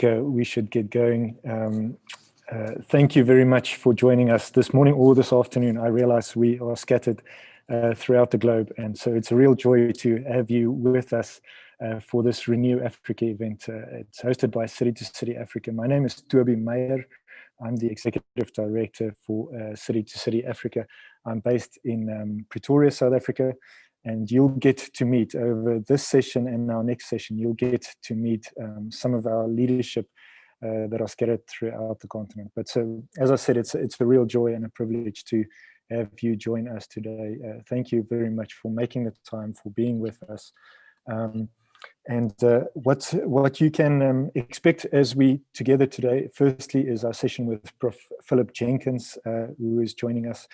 we should get going. Thank you very much for joining us this morning or this afternoon. I realize we are scattered throughout the globe, and so it's a real joy to have you with us for this Renew Africa event. It's hosted by City to City Africa. My name is Toby Meyer. I'm the Executive Director for City to City Africa. I'm based in Pretoria, South Africa, and you'll get to meet over this session and our next session, you'll get to meet some of our leadership that are scattered throughout the continent. But so, as I said, it's a real joy and a privilege to have you join us today. Thank you very much for making the time, for being with us. What you can expect as we together today, firstly, is our session with Prof. Philip Jenkins, who is joining us,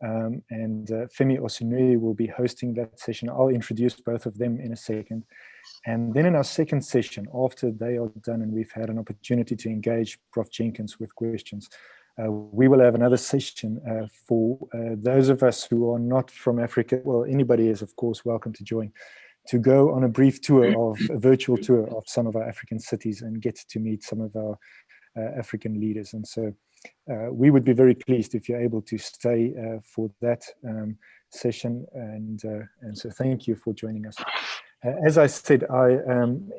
and Femi Osunui will be hosting that session. I'll introduce both of them in a second. And then in our second session, after they are done and we've had an opportunity to engage Prof. Jenkins with questions, we will have another session for those of us who are not from Africa. Well, anybody is, of course, welcome to join, to go on a brief tour, a virtual tour of some of our African cities and get to meet some of our African leaders. And so we would be very pleased if you're able to stay for that session. And so thank you for joining us. As I said, I am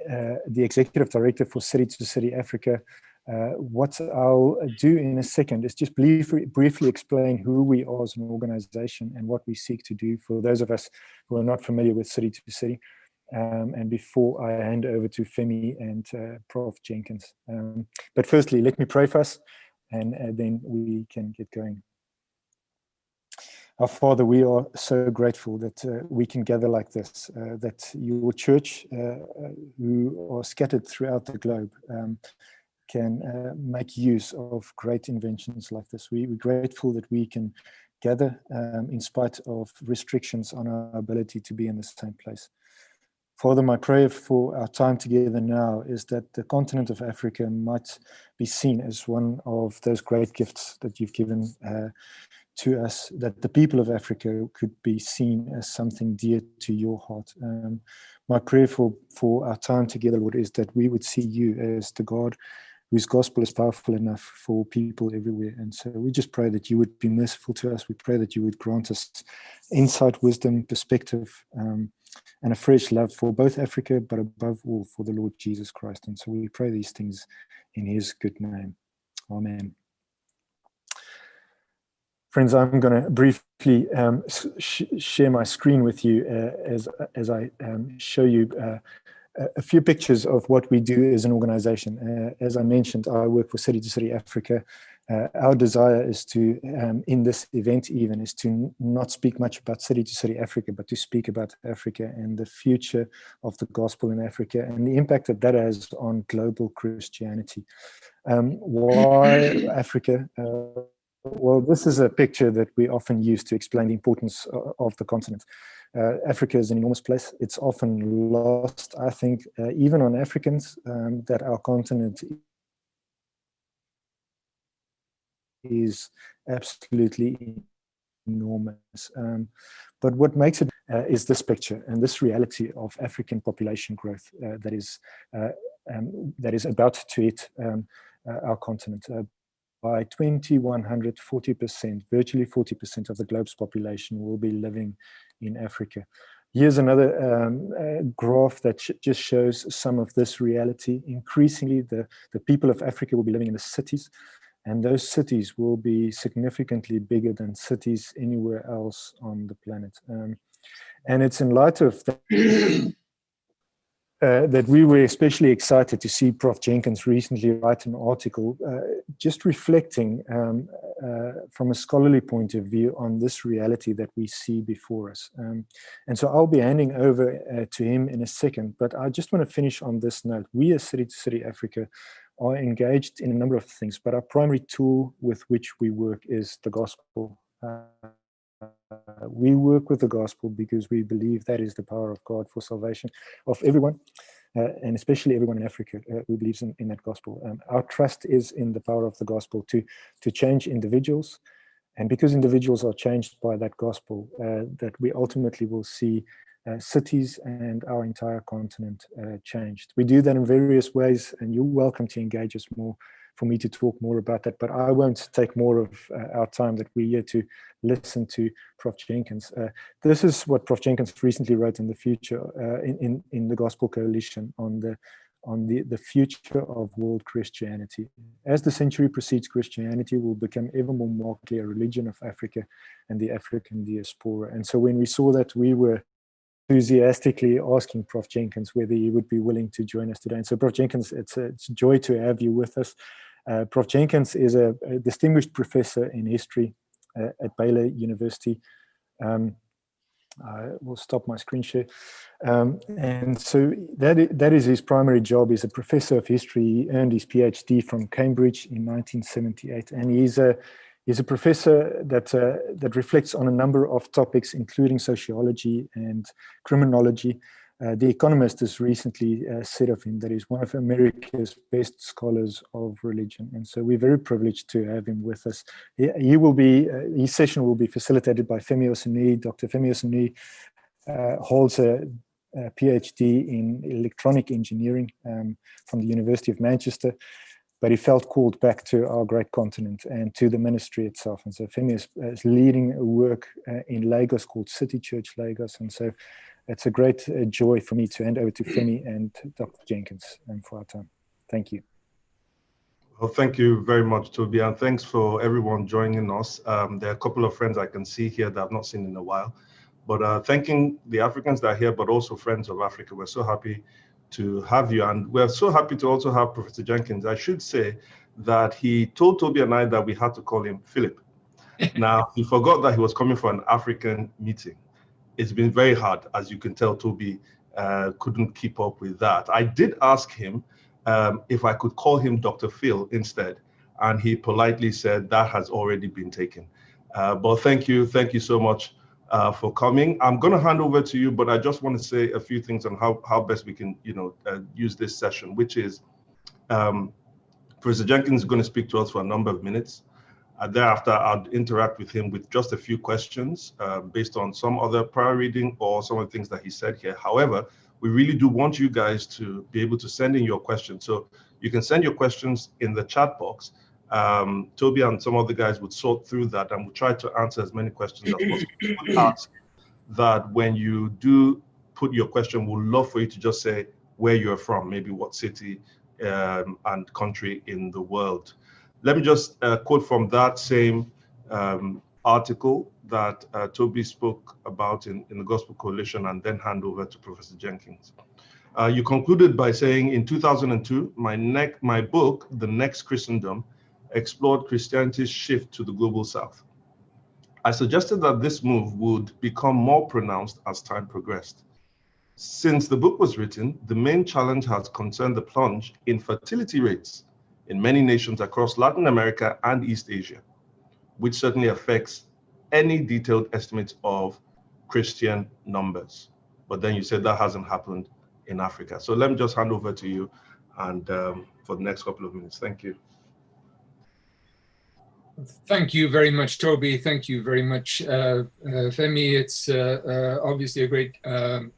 the Executive Director for City to City Africa. What I'll do in a second is just briefly explain who we are as an organization and what we seek to do for those of us who are not familiar with City to City. And before I hand over to Femi and Prof. Jenkins. But firstly, let me pray for us, and then we can get going. Our Father, we are so grateful that we can gather like this, that your church, who are scattered throughout the globe, can make use of great inventions like this. We're grateful that we can gather in spite of restrictions on our ability to be in the same place. Father, my prayer for our time together now is that the continent of Africa might be seen as one of those great gifts that you've given to us, that the people of Africa could be seen as something dear to your heart. My prayer for our time together, Lord, is that we would see you as the God whose gospel is powerful enough for people everywhere. And so we just pray that you would be merciful to us. We pray that you would grant us insight, wisdom, perspective, and a fresh love for both Africa, but above all for the Lord Jesus Christ. And so we pray these things in his good name. Amen. Friends, I'm going to briefly share my screen with you as I show you a few pictures of what we do as an organization. As I mentioned, I work for City to City Africa. Our desire is to, in this event even, is to not speak much about City to City Africa, but to speak about Africa and the future of the gospel in Africa and the impact that that has on global Christianity. Why Africa? Well, this is a picture that we often use to explain the importance of the continent. Africa is an enormous place. It's often lost, I think, even on Africans, that our continent is absolutely enormous. But what makes it is this picture and this reality of African population growth that is about to hit our continent. By 2100, 40%, virtually 40% of the globe's population will be living in Africa. Here's another graph that just shows some of this reality. Increasingly, the people of Africa will be living in the cities, and those cities will be significantly bigger than cities anywhere else on the planet. And it's in light of that, that we were especially excited to see Prof. Jenkins recently write an article just reflecting from a scholarly point of view on this reality that we see before us. And so I'll be handing over to him in a second, but I just want to finish on this note. We as City to City Africa are engaged in a number of things, but our primary tool with which we work is the gospel. We work with the gospel because we believe that is the power of God for salvation of everyone, and especially everyone in Africa who believes in that gospel. Our trust is in the power of the gospel to change individuals, and because individuals are changed by that gospel, that we ultimately will see cities and our entire continent changed. We do that in various ways, and you're welcome to engage us more for me to talk more about that, but I won't take more of our time that we're here to listen to Prof. Jenkins. This is what Prof. Jenkins recently wrote in the future, in the Gospel Coalition on the future of world Christianity. As the century proceeds, Christianity will become ever more markedly a religion of Africa and the African diaspora. And so when we saw that, we were enthusiastically asking Prof. Jenkins whether he would be willing to join us today. And so Prof. Jenkins, it's a joy to have you with us. Prof. Jenkins is a distinguished professor in history at Baylor University. I will stop my screen share. And so that is his primary job. He's a professor of history. He earned his PhD from Cambridge in 1978. And he's a professor that reflects on a number of topics, including sociology and criminology. The Economist has recently said of him that he's one of America's best scholars of religion. And so we're very privileged to have him with us. His session will be facilitated by Femi Osunniyi. Dr. Femi Osunniyi holds a PhD in electronic engineering from the University of Manchester, but he felt called back to our great continent and to the ministry itself. And so Femi is leading a work in Lagos called City Church Lagos. And so it's a great joy for me to hand over to Femi and Dr. Jenkins for our time. Thank you. Well, thank you very much, Toby, and thanks for everyone joining us. There are a couple of friends I can see here that I've not seen in a while, but thanking the Africans that are here, but also friends of Africa. We're so happy to have you, and we're so happy to also have Professor Jenkins. I should say that he told Toby and I that we had to call him Philip. Now, he forgot that he was coming for an African meeting. It's been very hard, as you can tell. Toby couldn't keep up with that. I did ask him if I could call him Dr. Phil instead, and he politely said that has already been taken. But thank you so much for coming. I'm going to hand over to you, but I just want to say a few things on how best we can, use this session, which is Professor Jenkins is going to speak to us for a number of minutes. Thereafter, I'll interact with him with just a few questions based on some other prior reading or some of the things that he said here. However, we really do want you guys to be able to send in your questions. So you can send your questions in the chat box. Toby and some of the guys would sort through that, and we'll try to answer as many questions as possible. We would ask that when you do put your question, we'd love for you to just say where you're from, maybe what city and country in the world. Let me just quote from that same article that Toby spoke about in the Gospel Coalition, and then hand over to Professor Jenkins. You concluded by saying, in 2002, my book, The Next Christendom, explored Christianity's shift to the global south. I suggested that this move would become more pronounced as time progressed. Since the book was written, the main challenge has concerned the plunge in fertility rates in many nations across Latin America and East Asia, which certainly affects any detailed estimates of Christian numbers. But then you said that hasn't happened in Africa. So let me just hand over to you and for the next couple of minutes. Thank you. Thank you very much, Toby. Thank you very much, Femi. It's obviously a great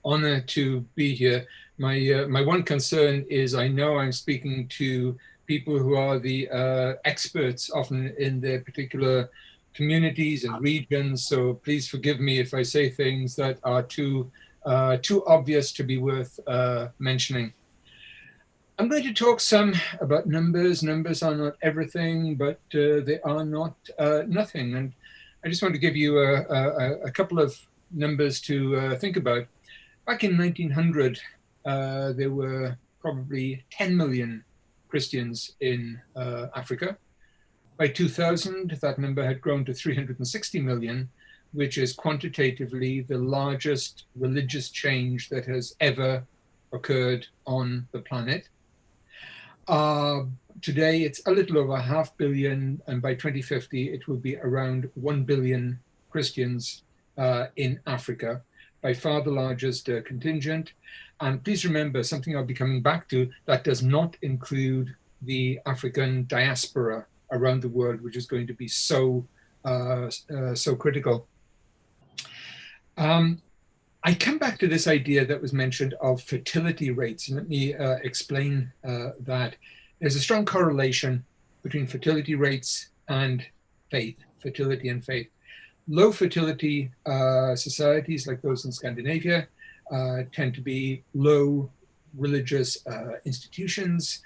honor to be here. My one concern is I know I'm speaking to people who are the experts often in their particular communities and regions. So please forgive me if I say things that are too obvious to be worth mentioning. I'm going to talk some about numbers. Numbers are not everything, but they are not nothing. And I just want to give you a couple of numbers to think about. Back in 1900, there were probably 10 million Christians in Africa. By 2000, that number had grown to 360 million, which is quantitatively the largest religious change that has ever occurred on the planet. Today, it's a little over 500 million, and by 2050, it will be around 1 billion Christians in Africa, by far the largest contingent. And please remember, something I'll be coming back to, that does not include the African diaspora around the world, which is going to be so critical. I come back to this idea that was mentioned of fertility rates. And let me explain that. There's a strong correlation between fertility rates and faith, fertility and faith. Low fertility societies like those in Scandinavia tend to be low religious institutions,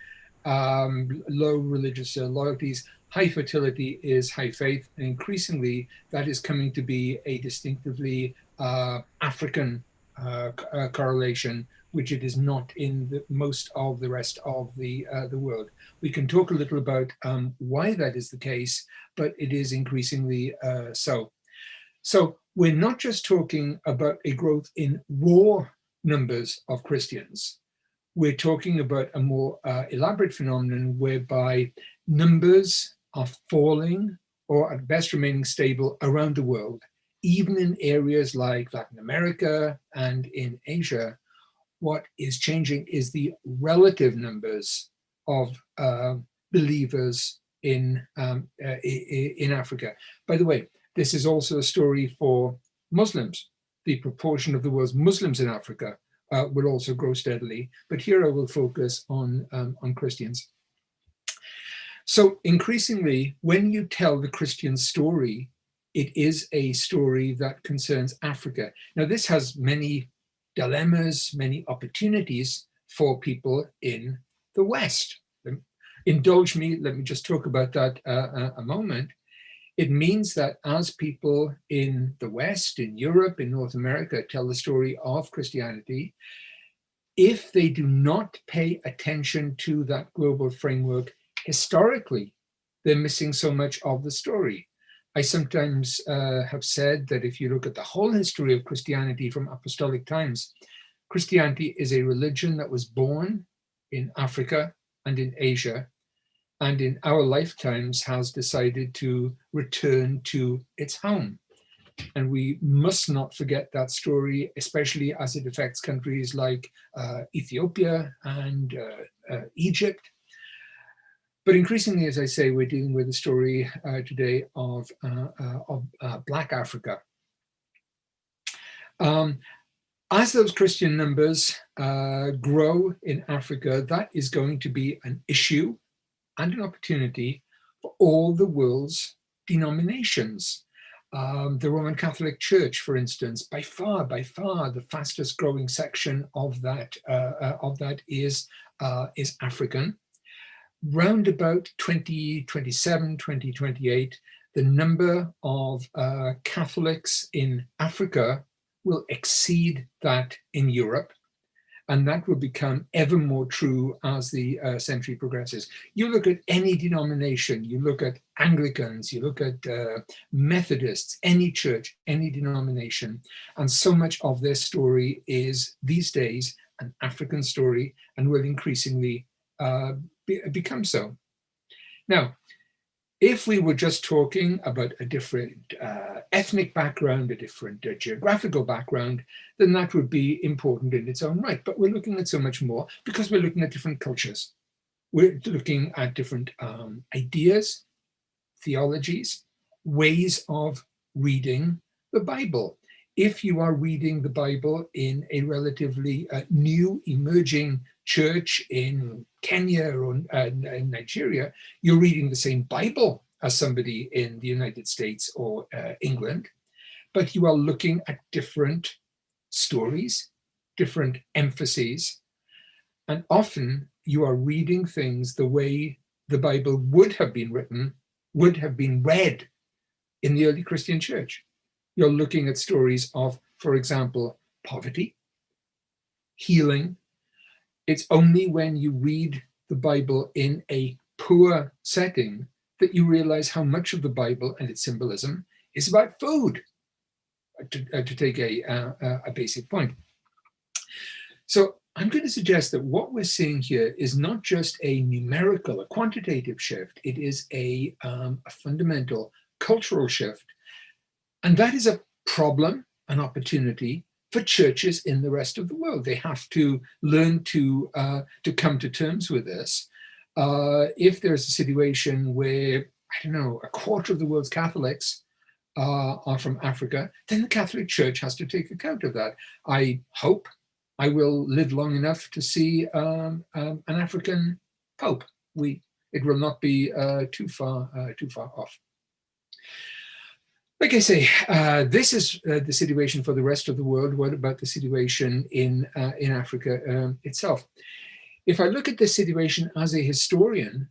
low religious loyalties. High fertility is high faith, and increasingly that is coming to be a distinctively African correlation, which it is not in most of the rest of the world. We can talk a little about why that is the case, but it is increasingly so. So we're not just talking about a growth in raw numbers of Christians. We're talking about a more elaborate phenomenon whereby numbers are falling or at best remaining stable around the world, even in areas like Latin America and in Asia. What is changing is the relative numbers of believers in Africa. By the way, this is also a story for Muslims. The proportion of the world's Muslims in Africa will also grow steadily, but here I will focus on Christians. So increasingly, when you tell the Christian story, it is a story that concerns Africa. Now, this has many dilemmas, many opportunities for people in the West. Indulge me, let me just talk about that a moment. It means that as people in the West, in Europe, in North America tell the story of Christianity, if they do not pay attention to that global framework historically, they're missing so much of the story. I sometimes have said that if you look at the whole history of Christianity from apostolic times, Christianity is a religion that was born in Africa and in Asia, and in our lifetimes has decided to return to its home. And we must not forget that story, especially as it affects countries like Ethiopia and Egypt. But increasingly, as I say, we're dealing with the story today of Black Africa. As those Christian numbers grow in Africa, that is going to be an issue and an opportunity for all the world's denominations. The Roman Catholic Church, for instance, by far, the fastest growing section of that is African. Round about 2027, 2028, the number of Catholics in Africa will exceed that in Europe. And that will become ever more true as the century progresses. You look at any denomination, you look at Anglicans, you look at Methodists, any church, any denomination, and so much of their story is these days an African story and will increasingly become so. Now, if we were just talking about a different ethnic background, a different geographical background, then that would be important in its own right. But we're looking at so much more because we're looking at different cultures. We're looking at different ideas, theologies, ways of reading the Bible. If you are reading the Bible in a relatively new emerging church in Kenya or in Nigeria, you're reading the same Bible as somebody in the United States or England, but you are looking at different stories, different emphases, and often you are reading things the way the Bible would have been written, would have been read in the early Christian church. You're looking at stories of, for example, poverty, healing. It's only when you read the Bible in a poor setting that you realize how much of the Bible and its symbolism is about food, to take a basic point. So I'm going to suggest that what we're seeing here is not just a numerical, a quantitative shift. It is a fundamental cultural shift. And that is a problem, an opportunity for churches in the rest of the world. They have to learn to come to terms with this. If there's a situation where, I don't know, a quarter of the world's Catholics are from Africa, then the Catholic Church has to take account of that. I hope I will live long enough to see an African Pope. It will not be too far off. Like I say, this is the situation for the rest of the world. What about the situation in Africa itself? If I look at the situation as a historian,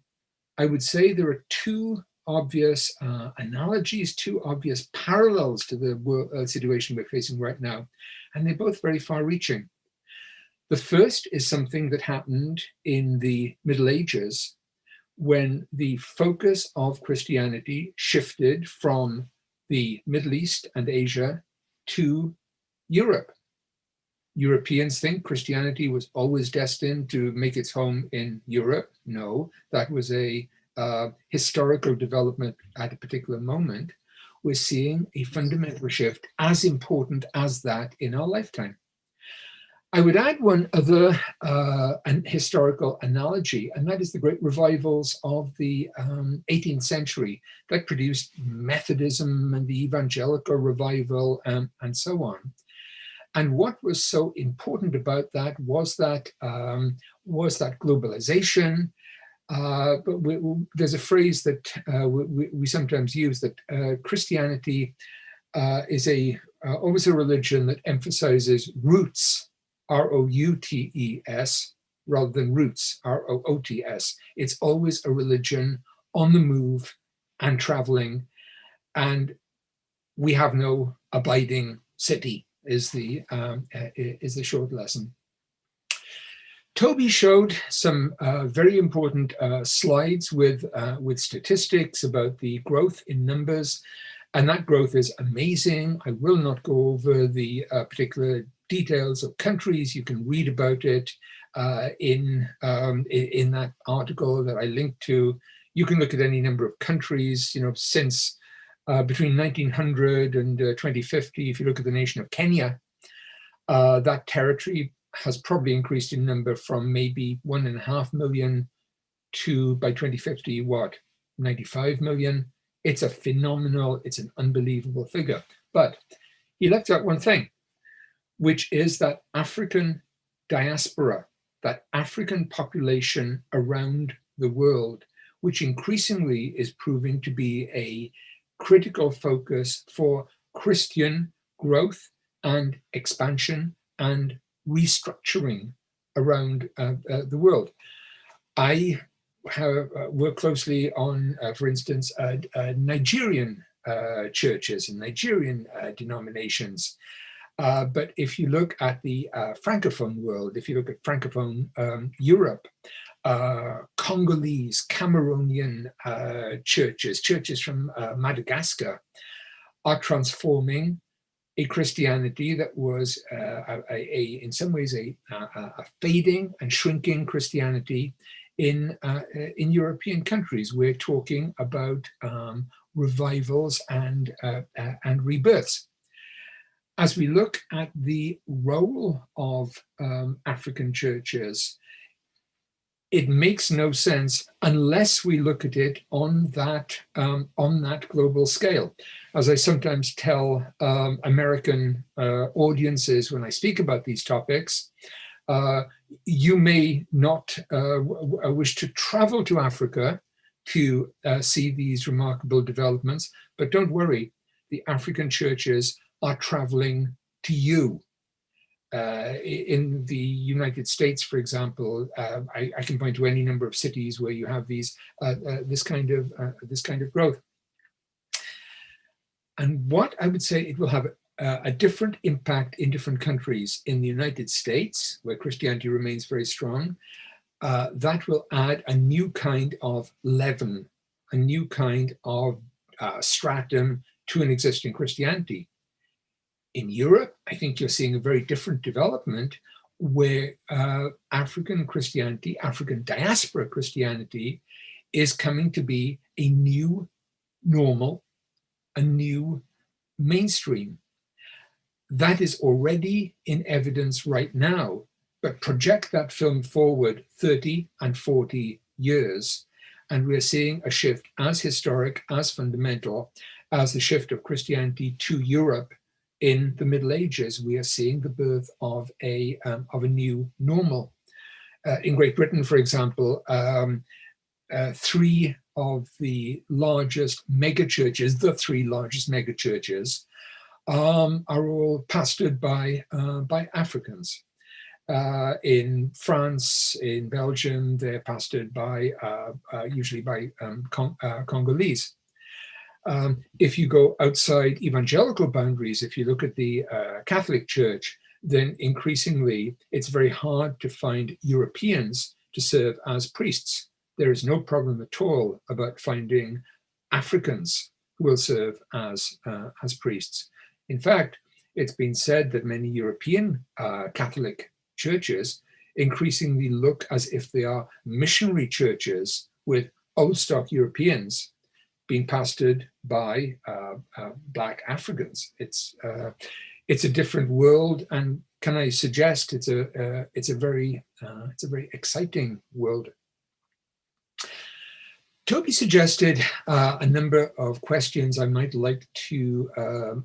I would say there are two obvious analogies, two obvious parallels to the situation we're facing right now, and they're both very far-reaching. The first is something that happened in the Middle Ages when the focus of Christianity shifted from the Middle East and Asia to Europe. Europeans think Christianity was always destined to make its home in Europe. No, that was a historical development at a particular moment. We're seeing a fundamental shift as important as that in our lifetime. I would add one other historical analogy, and that is the great revivals of the 18th century that produced Methodism and the evangelical revival and so on. And what was so important about that was that globalization. But there's a phrase that we sometimes use, that Christianity is always a religion that emphasizes roots, R-O-U-T-E-S, rather than roots, R-O-O-T-S. It's always a religion on the move and traveling, and we have no abiding city, is the short lesson. Toby showed some very important slides with statistics about the growth in numbers, and that growth is amazing. I will not go over the particular details of countries. You can read about it in that article that I linked to. You can look at any number of countries, since between 1900 and 2050. If you look at the nation of Kenya, that territory has probably increased in number from maybe 1.5 million to, by 2050, 95 million. It's a phenomenal, it's an unbelievable figure. But he left out one thing, which is that African diaspora, that African population around the world, which increasingly is proving to be a critical focus for Christian growth and expansion and restructuring around the world. I work closely on, for instance, Nigerian churches and Nigerian denominations. But if you look at the Francophone world, if you look at Francophone Europe, Congolese, Cameroonian churches from Madagascar are transforming a Christianity that was in some ways a fading and shrinking Christianity in European countries. We're talking about revivals and rebirths. As we look at the role of African churches, it makes no sense unless we look at it on that global scale. As I sometimes tell American audiences when I speak about these topics, you may not wish to travel to Africa to see these remarkable developments, but don't worry, the African churches are traveling to you. In the United States, for example, I can point to any number of cities where you have this kind of growth. And what I would say, it will have a different impact in different countries. In the United States, where Christianity remains very strong, that will add a new kind of leaven, a new kind of stratum to an existing Christianity. In Europe, I think you're seeing a very different development where African Christianity, African diaspora Christianity, is coming to be a new normal, a new mainstream. That is already in evidence right now, but project that film forward 30 and 40 years, and we're seeing a shift as historic, as fundamental, as the shift of Christianity to Europe in the Middle Ages, we are seeing the birth of a new normal. In Great Britain, for example, three of the largest megachurches, the three largest megachurches, are all pastored by Africans. In France, in Belgium, they're pastored by usually by Congolese. If you go outside evangelical boundaries, if you look at the Catholic Church, then increasingly it's very hard to find Europeans to serve as priests. There is no problem at all about finding Africans who will serve as priests. In fact, it's been said that many European Catholic churches increasingly look as if they are missionary churches with old stock Europeans being pastored by Black Africans. It's a different world, and can I suggest it's a very exciting world. Toby suggested a number of questions I might like to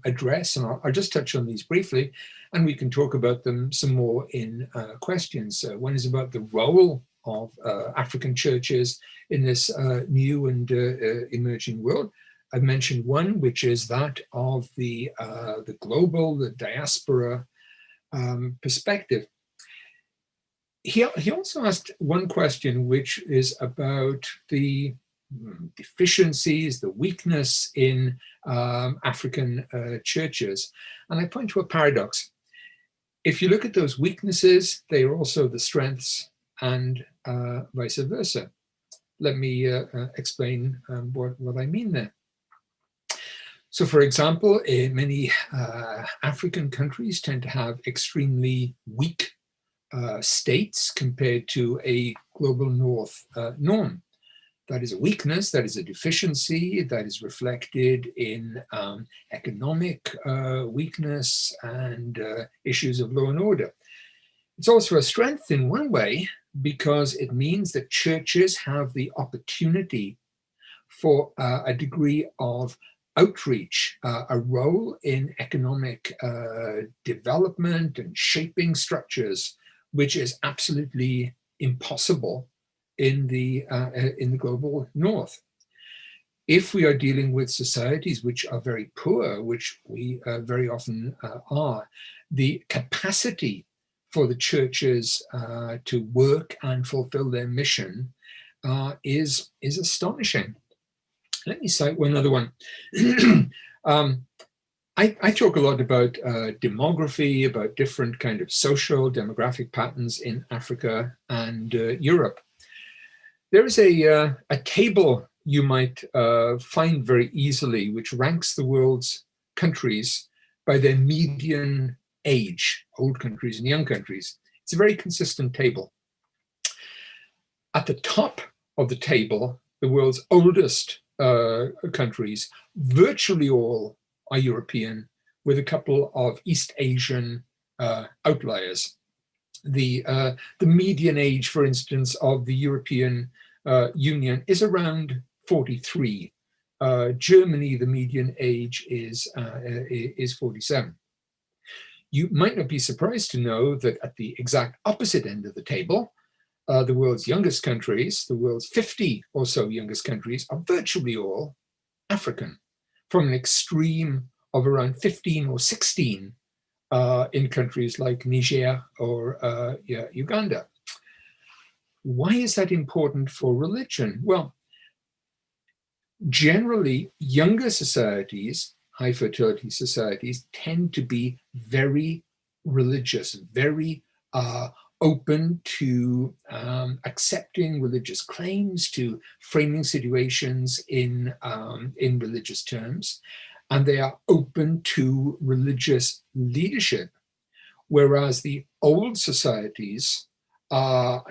address, and I'll just touch on these briefly, and we can talk about them some more in questions. One is about the role of African churches in this new and emerging world. I've mentioned one, which is that of the global, the diaspora perspective. He also asked one question, which is about the deficiencies, the weakness in African churches. And I point to a paradox. If you look at those weaknesses, they are also the strengths, and vice versa. Let me explain what I mean there. So, for example, many African countries tend to have extremely weak states compared to a global north norm. That is a weakness, that is a deficiency, that is reflected in economic weakness and issues of law and order. It's also a strength in one way, because it means that churches have the opportunity for a degree of outreach, a role in economic development and shaping structures, which is absolutely impossible in the global north. If we are dealing with societies which are very poor, which we very often are, the capacity for the churches to work and fulfill their mission is astonishing. Let me cite one other one. I talk a lot about demography, about different kind of social demographic patterns in Africa and Europe. There is a table you might find very easily, which ranks the world's countries by their median age, old countries and young countries. It's a very consistent table. At the top of the table, the world's oldest countries, virtually all are European, with a couple of East Asian outliers. The median age, for instance, of the European Union is around 43. Germany, the median age is 47. You might not be surprised to know that at the exact opposite end of the table, the world's youngest countries, the world's 50 or so youngest countries, are virtually all African, from an extreme of around 15 or 16 in countries like Niger or Uganda. Why is that important for religion? Well, generally, younger societies, high fertility societies, tend to be very religious, very open to accepting religious claims, to framing situations in religious terms, and they are open to religious leadership, whereas the old societies are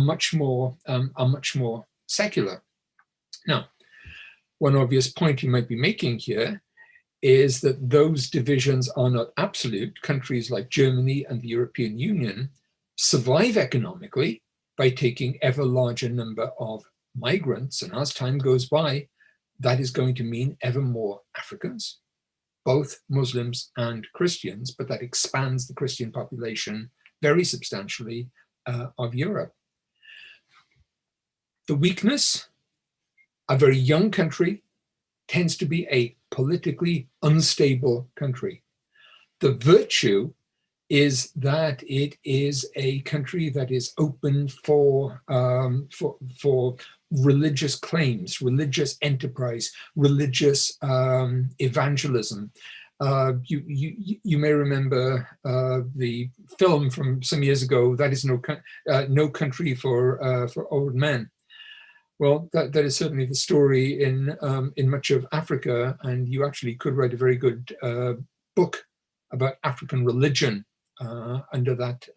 much more secular. Now, one obvious point you might be making here is that those divisions are not absolute. Countries like Germany and the European Union survive economically by taking ever larger number of migrants, and as time goes by, that is going to mean ever more Africans, both Muslims and Christians, but that expands the Christian population very substantially of Europe. The weakness, a very young country tends to be a politically unstable country. The virtue is that it is a country that is open for religious claims, religious enterprise, religious evangelism. You may remember the film from some years ago, That Is No Country for Old Men. Well, that is certainly the story in much of Africa, and you actually could write a very good book about African religion under that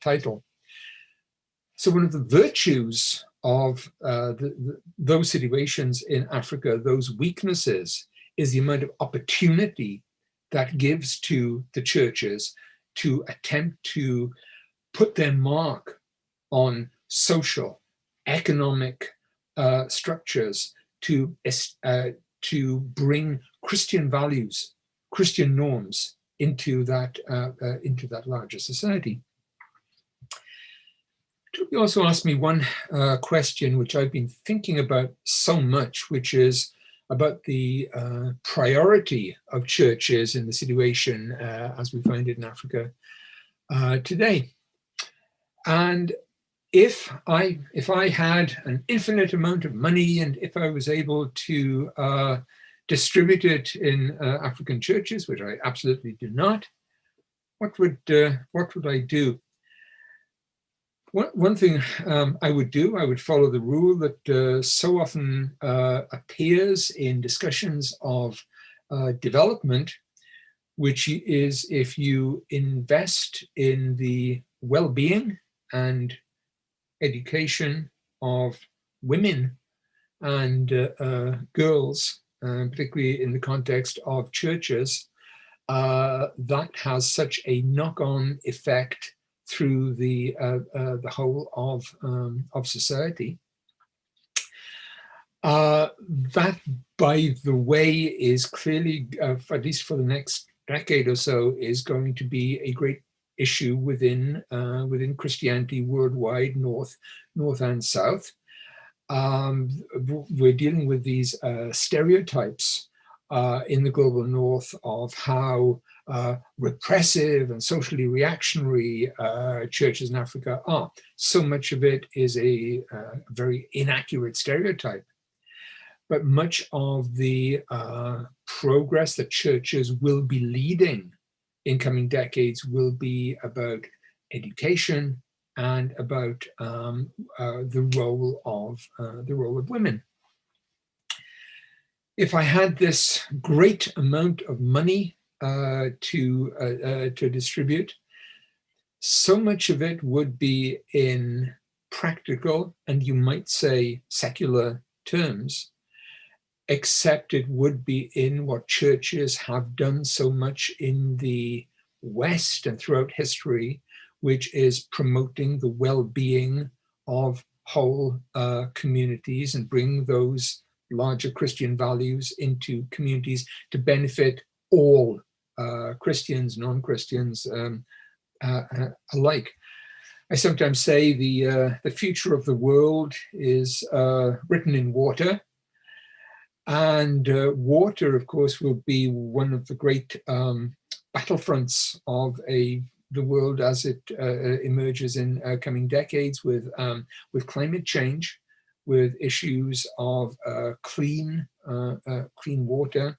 title. So one of the virtues of those situations in Africa, those weaknesses, is the amount of opportunity that gives to the churches to attempt to put their mark on social, economic structures, to bring Christian values, Christian norms into that larger society. You also asked me one question which I've been thinking about so much, which is about the priority of churches in the situation as we find it in Africa today. And if I had an infinite amount of money, and if I was able to distribute it in African churches, which I absolutely do not, what would I do? One thing I would do, I would follow the rule that so often appears in discussions of development, which is if you invest in the well-being and education of women and girls, particularly in the context of churches, that has such a knock-on effect through the whole of society. That, by the way, is clearly, at least for the next decade or so, is going to be a great issue within Christianity worldwide, north and south. We're dealing with these stereotypes in the global north of how repressive and socially reactionary churches in Africa are. So much of it is a very inaccurate stereotype. But much of the progress that churches will be leading in coming decades will be about education and about the role of women. If I had this great amount of money to distribute, so much of it would be in practical and, you might say, secular terms, except it would be in what churches have done so much in the West and throughout history, which is promoting the well-being of whole communities and bring those larger Christian values into communities to benefit all Christians, non-Christians alike. I sometimes say the future of the world is written in water. And water, of course, will be one of the great battlefronts of the world as it emerges in coming decades with climate change, with issues of clean water.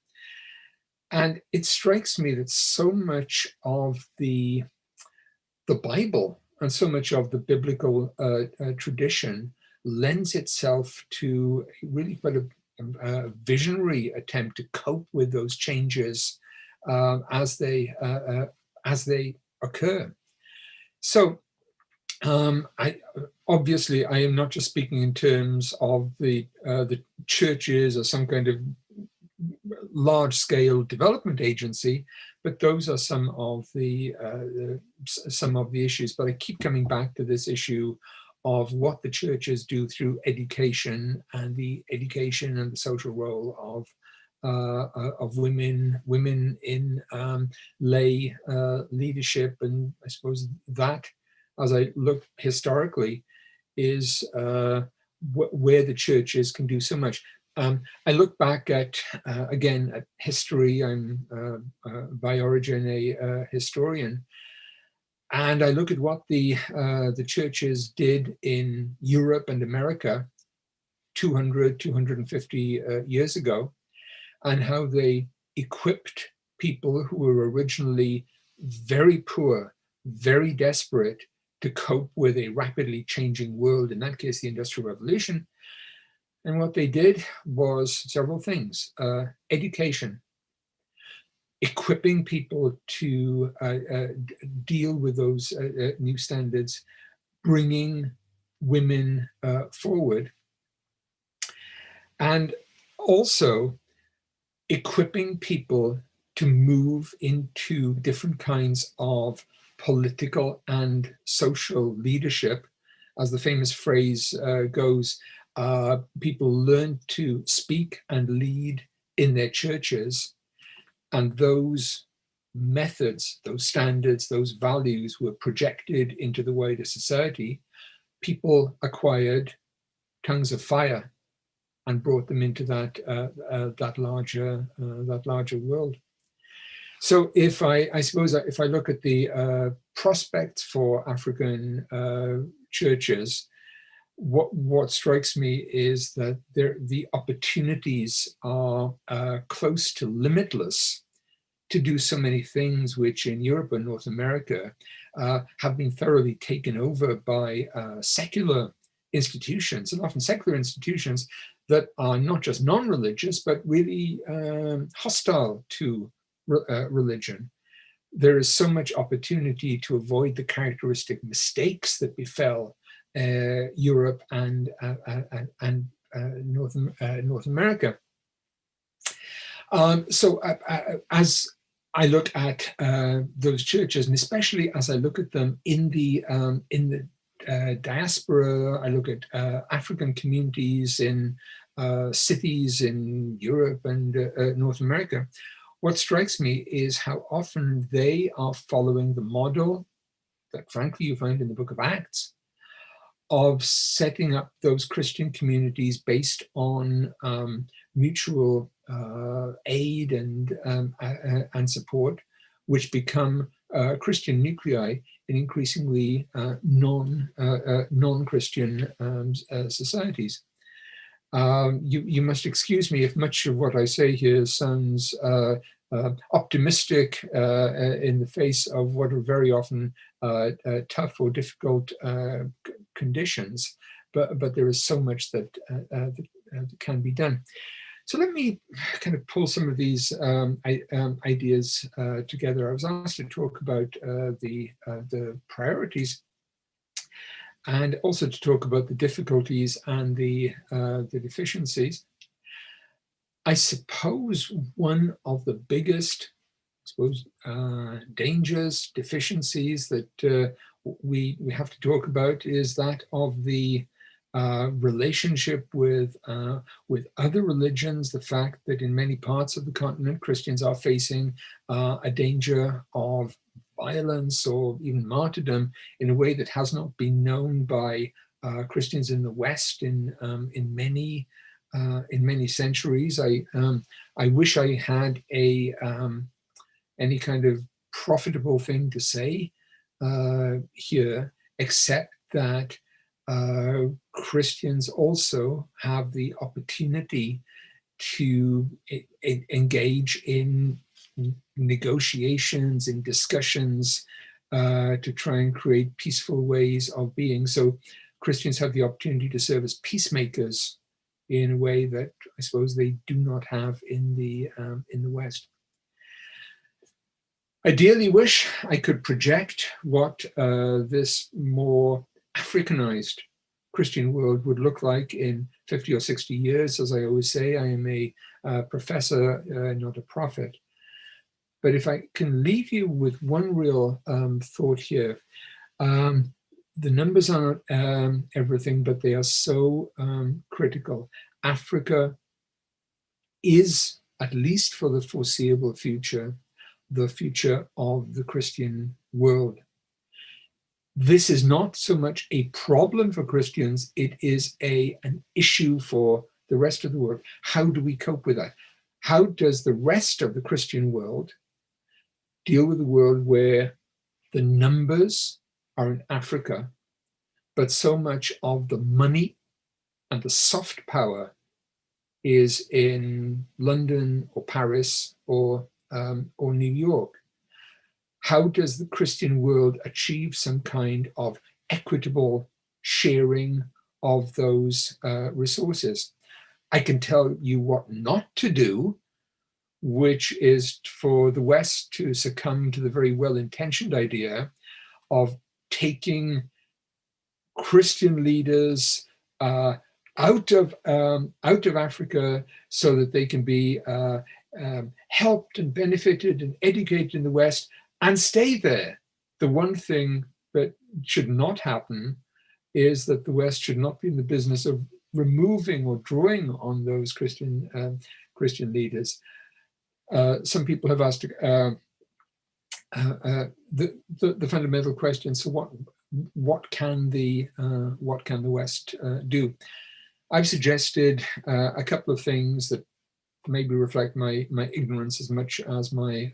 And it strikes me that so much of the Bible and so much of the biblical tradition lends itself to really quite a visionary attempt to cope with those changes as they occur. So obviously I am not just speaking in terms of the churches or some kind of large-scale development agency, but those are some of the issues. But I keep coming back to this issue of what the churches do through education and the social role of women in lay leadership. And I suppose that, as I look historically, is where the churches can do so much. I look back at, again, at history. I'm by origin a historian. And I look at what the churches did in Europe and America 250 years ago, and how they equipped people who were originally very poor, very desperate, to cope with a rapidly changing world, in that case, the Industrial Revolution. And what they did was several things. Education, equipping people to deal with those new standards, bringing women forward, and also equipping people to move into different kinds of political and social leadership. As the famous phrase goes, people learn to speak and lead in their churches, and those methods, those standards, those values were projected into the wider society. People acquired tongues of fire and brought them into that larger world. So if I suppose if I look at the prospects for African churches, what strikes me is that the opportunities are close to limitless to do so many things which in Europe and North America have been thoroughly taken over by secular institutions, and often secular institutions that are not just non-religious, but really hostile to religion. There is so much opportunity to avoid the characteristic mistakes that befell Europe and North America. So as I look at those churches, and especially as I look at them in the diaspora, I look at African communities in cities in Europe and North America, what strikes me is how often they are following the model that frankly you find in the book of Acts, of setting up those Christian communities based on mutual aid and support, which become Christian nuclei in increasingly non-Christian societies. You must excuse me if much of what I say here sounds optimistic in the face of what are very often tough or difficult conditions, but there is so much that can be done. So let me kind of pull some of these ideas together. I was asked to talk about the priorities, and also to talk about the difficulties and the deficiencies. I suppose one of the biggest, dangers, deficiencies that we have to talk about is that of the relationship with other religions. The fact that in many parts of the continent, Christians are facing a danger of violence or even martyrdom in a way that has not been known by Christians in the West in many centuries. I wish I had any kind of profitable thing to say here, except that Christians also have the opportunity to engage in negotiations, in discussions, to try and create peaceful ways of being. So Christians have the opportunity to serve as peacemakers in a way that I suppose they do not have in the West. I dearly wish I could project what this more Africanized Christian world would look like in 50 or 60 years. As I always say, I am a professor, not a prophet. But if I can leave you with one real thought here, the numbers aren't everything, but they are so critical. Africa is, at least for the foreseeable future, the future of the Christian world. This is not so much a problem for Christians, it is an issue for the rest of the world. How do we cope with that? How does the rest of the Christian world deal with a world where the numbers are in Africa, but so much of the money and the soft power is in London or Paris or New York? How does the Christian world achieve some kind of equitable sharing of those resources? I can tell you what not to do, which is for the West to succumb to the very well-intentioned idea of taking Christian leaders out of Africa so that they can be helped and benefited and educated in the West and stay there. The one thing that should not happen is that the West should not be in the business of removing or drawing on those Christian leaders. Some people have asked the fundamental question: so what can the West do? I've suggested a couple of things that maybe reflect my ignorance as much as my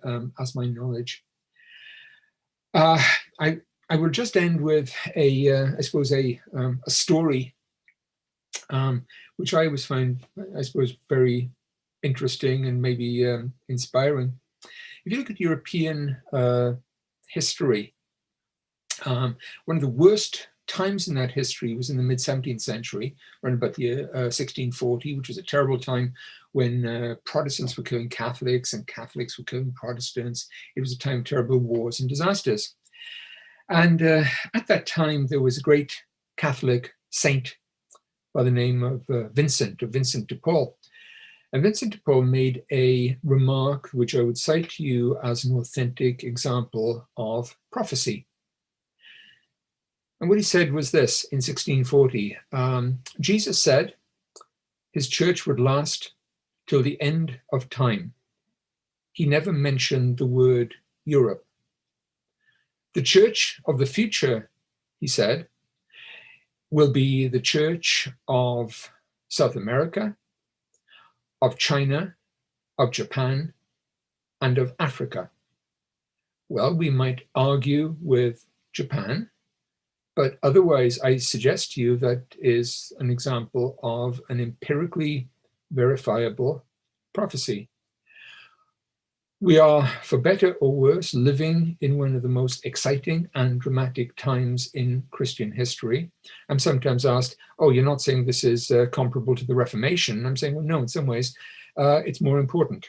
knowledge. I will just end with I suppose a story, which I always find, I suppose, very interesting and maybe inspiring. If you look at European history, one of the worst times in that history was in the mid-17th century, around about the year 1640, which was a terrible time when Protestants were killing Catholics and Catholics were killing Protestants. It was a time of terrible wars and disasters. And at that time, there was a great Catholic saint by the name of Vincent de Paul. And Vincent de Paul made a remark which I would cite to you as an authentic example of prophecy. And what he said was this in 1640. Jesus said his church would last till the end of time. He never mentioned the word Europe. The church of the future, he said, will be the church of South America, of China, of Japan, and of Africa. Well, we might argue with Japan, but otherwise I suggest to you that is an example of an empirically verifiable prophecy. We are, for better or worse, living in one of the most exciting and dramatic times in Christian history. I'm sometimes asked, oh, you're not saying this is comparable to the Reformation. I'm saying, well, no, in some ways, it's more important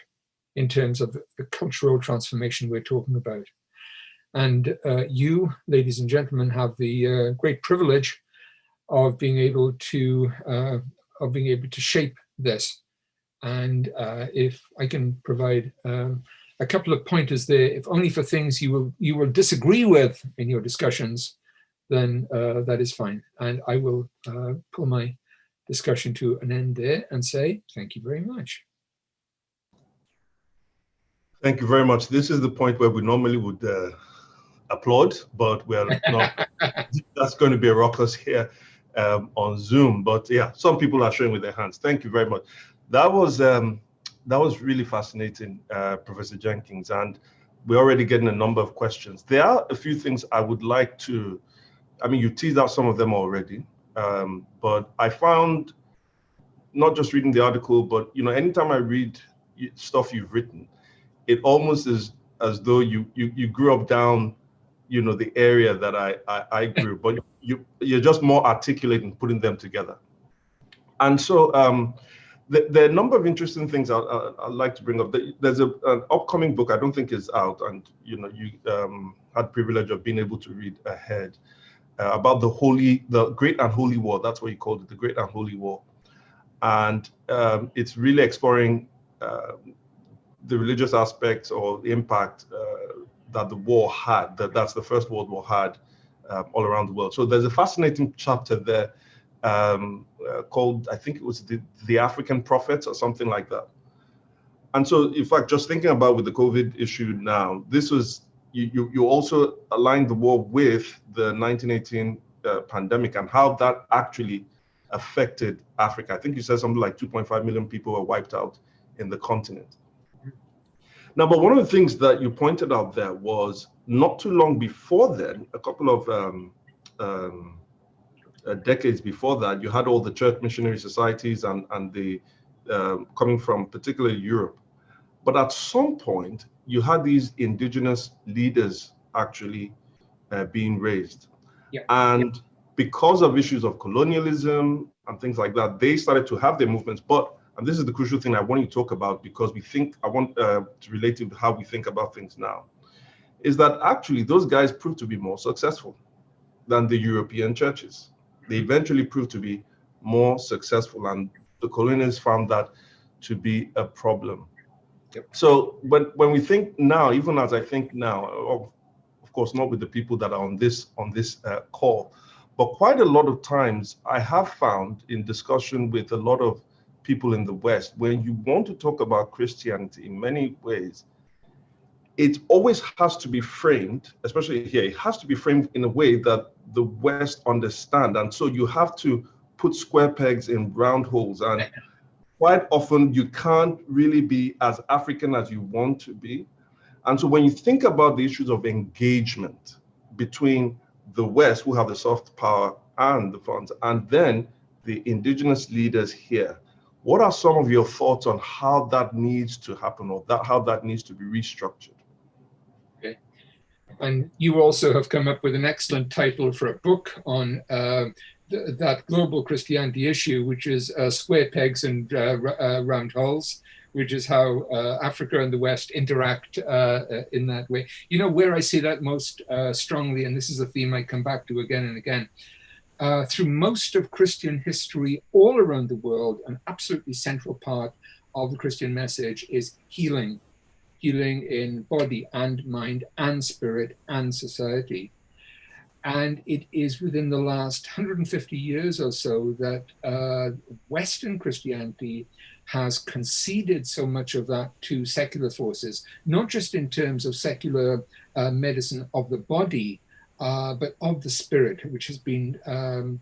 in terms of the cultural transformation we're talking about. And you, ladies and gentlemen, have the great privilege of being able to shape this. And if I can provide a couple of pointers there, if only for things you will disagree with in your discussions, then that is fine. And I will pull my discussion to an end there and say thank you very much. Thank you very much. This is the point where we normally would applaud, but we're not. That's going to be a ruckus here on Zoom. But yeah, some people are showing with their hands. Thank you very much. That was really fascinating, Professor Jenkins, and we're already getting a number of questions. There are a few things I would like to, I mean, you teased out some of them already, but I found, not just reading the article, but anytime I read stuff you've written, it almost is as though you grew up down, the area that I grew, but you're just more articulate in putting them together. And so there are a number of interesting things I'd like to bring up. There's an upcoming book I don't think is out, and you had the privilege of being able to read ahead about the Great and Holy War. That's what you called it, the Great and Holy War. And it's really exploring the religious aspects or the impact that the war had, that's the First World War had all around the world. So there's a fascinating chapter there called, I think it was the African Prophets or something like that. And so, in fact, just thinking about with the COVID issue now, this was, you also aligned the war with the 1918 pandemic and how that actually affected Africa. I think you said something like 2.5 million people were wiped out in the continent. Now, but one of the things that you pointed out there was not too long before then, a couple of decades before that, you had all the church missionary societies and the coming from particularly Europe. But at some point, you had these indigenous leaders actually being raised. Yeah. And because of issues of colonialism and things like that, they started to have their movements. But, and this is the crucial thing I want you to talk about, because I want to relate to how we think about things now, is that actually those guys proved to be more successful than the European churches. They eventually proved to be more successful, and the colonialists found that to be a problem. Yep. So when we think now, even as I think now, of course, not with the people that are on this call, but quite a lot of times I have found in discussion with a lot of people in the West, when you want to talk about Christianity in many ways, it always has to be framed, especially here, it has to be framed in a way that the West understand. And so you have to put square pegs in round holes. And quite often you can't really be as African as you want to be. And so when you think about the issues of engagement between the West, who have the soft power and the funds, and then the indigenous leaders here, what are some of your thoughts on how that needs to happen, or how that needs to be restructured? Okay. And you also have come up with an excellent title for a book on that global Christianity issue, which is Square Pegs and Round Holes, which is how Africa and the West interact in that way. You know, where I see that most strongly, and this is a theme I come back to again and again, through most of Christian history all around the world, an absolutely central part of the Christian message is healing. Healing in body and mind and spirit and society. And it is within the last 150 years or so that Western Christianity has conceded so much of that to secular forces, not just in terms of secular medicine of the body, but of the spirit, which has been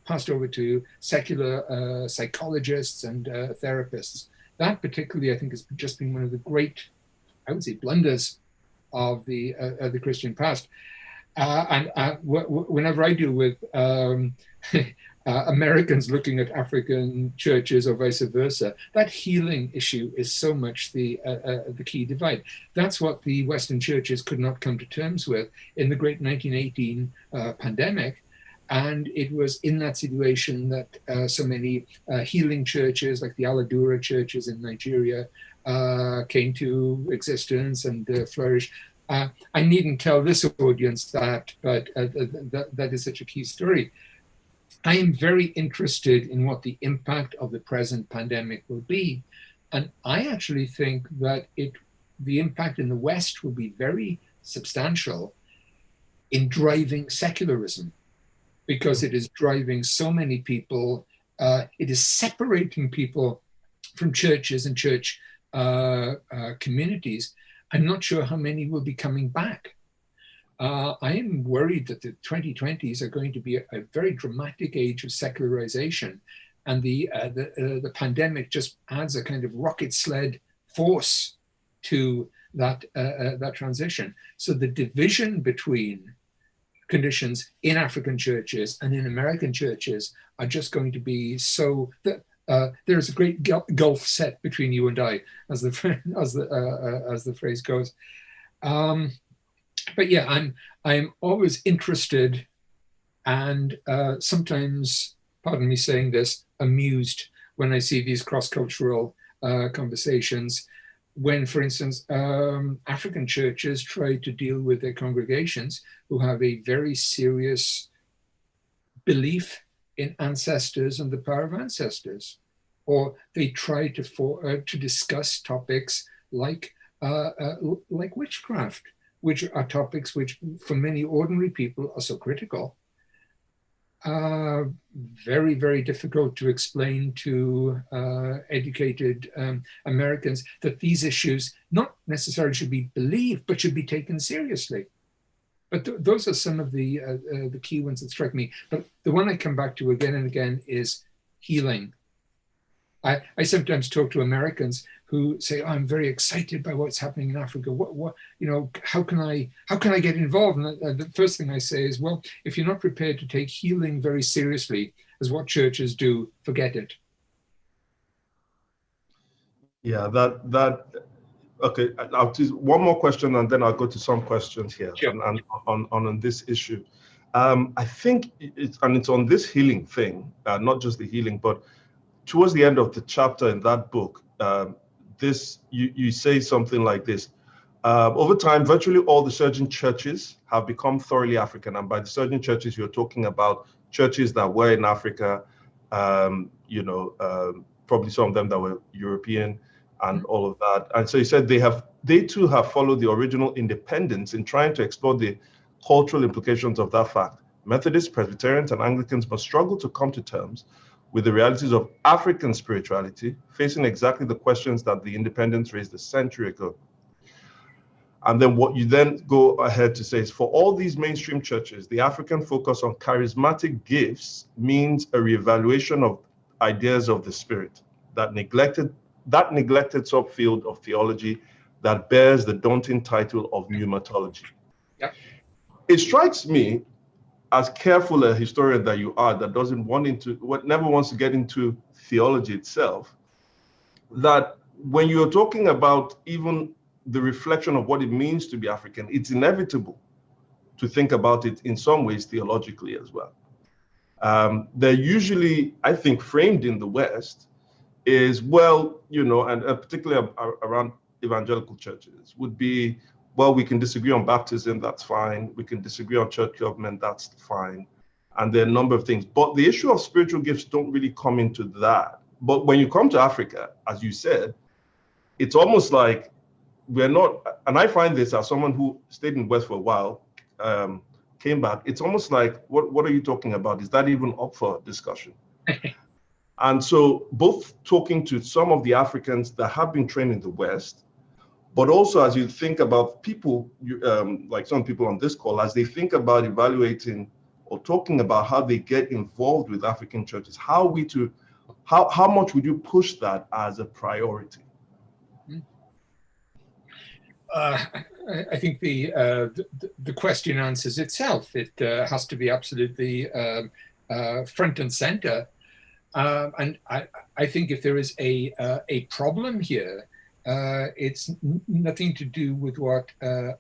passed over to secular psychologists and therapists. That particularly, I think, has just been one of the great, I would say, blunders of the Christian past. Whenever I deal with Americans looking at African churches or vice versa, that healing issue is so much the key divide. That's what the Western churches could not come to terms with in the great 1918 pandemic. And it was in that situation that so many healing churches, like the Aladura churches in Nigeria, came to existence and flourished. I needn't tell this audience that, but that is such a key story. I am very interested in what the impact of the present pandemic will be. And I actually think that the impact in the West will be very substantial in driving secularism, because it is driving so many people, it is separating people from churches and church communities. I'm not sure how many will be coming back. I am worried that the 2020s are going to be a very dramatic age of secularization, and the pandemic just adds a kind of rocket sled force to that transition. So the division between conditions in African churches and in American churches are just going to be so that there's a great gulf set between you and I, as the phrase goes. But yeah, I'm always interested, and sometimes, pardon me saying this, amused when I see these cross-cultural conversations. When, for instance, African churches try to deal with their congregations who have a very serious belief in ancestors and the power of ancestors, or they try to discuss topics like witchcraft, which are topics which, for many ordinary people, are so critical. Very, very difficult to explain to educated Americans that these issues not necessarily should be believed, but should be taken seriously. But those are some of the key ones that strike me. But the one I come back to again and again is healing. I sometimes talk to Americans who say, oh, I'm very excited by what's happening in Africa. What, you know, how can I get involved? And the first thing I say is, well, if you're not prepared to take healing very seriously, as what churches do, forget it. Yeah, okay. I'll choose one more question and then I'll go to some questions here. Sure. and on this issue. I think it's on this healing thing, not just the healing, but towards the end of the chapter in that book, you say something like this. Over time, virtually all the surging churches have become thoroughly African. And by the surging churches, you're talking about churches that were in Africa, probably some of them that were European and all of that. And so he said they too have followed the original independence in trying to explore the cultural implications of that fact. Methodists, Presbyterians, and Anglicans must struggle to come to terms with the realities of African spirituality, facing exactly the questions that the independents raised a century ago. And then what you then go ahead to say is, for all these mainstream churches, the African focus on charismatic gifts means a reevaluation of ideas of the spirit, that neglected subfield of theology that bears the daunting title of pneumatology. Yep. It strikes me, as careful a historian that you are, that never wants to get into theology itself, that when you're talking about even the reflection of what it means to be African, it's inevitable to think about it in some ways theologically as well. They're usually, I think, framed in the West is, well, and particularly around evangelical churches, would be, well, we can disagree on baptism, that's fine. We can disagree on church government, that's fine. And there are a number of things. But the issue of spiritual gifts don't really come into that. But when you come to Africa, as you said, it's almost like we're not, and I find this as someone who stayed in the West for a while, came back, it's almost like, what are you talking about? Is that even up for discussion? And so both talking to some of the Africans that have been trained in the West, but also as you think about people, like some people on this call, as they think about evaluating or talking about how they get involved with African churches, how much would you push that as a priority? I think the question answers itself. It has to be absolutely front and center. And I think if there is a problem here, it's nothing to do with what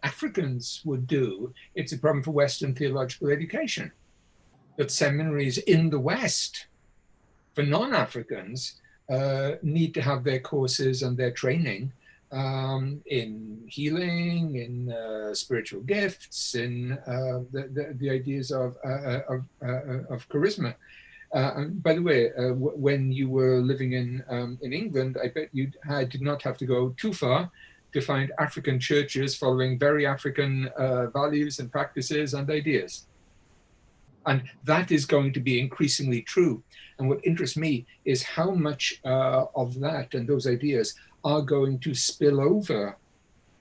Africans would do. It's a problem for Western theological education. That seminaries in the West for non-Africans need to have their courses and their training in healing, in spiritual gifts, in the ideas of charisma. By the way, when you were living in England, I bet you did not have to go too far to find African churches following very African values and practices and ideas. And that is going to be increasingly true. And what interests me is how much of that and those ideas are going to spill over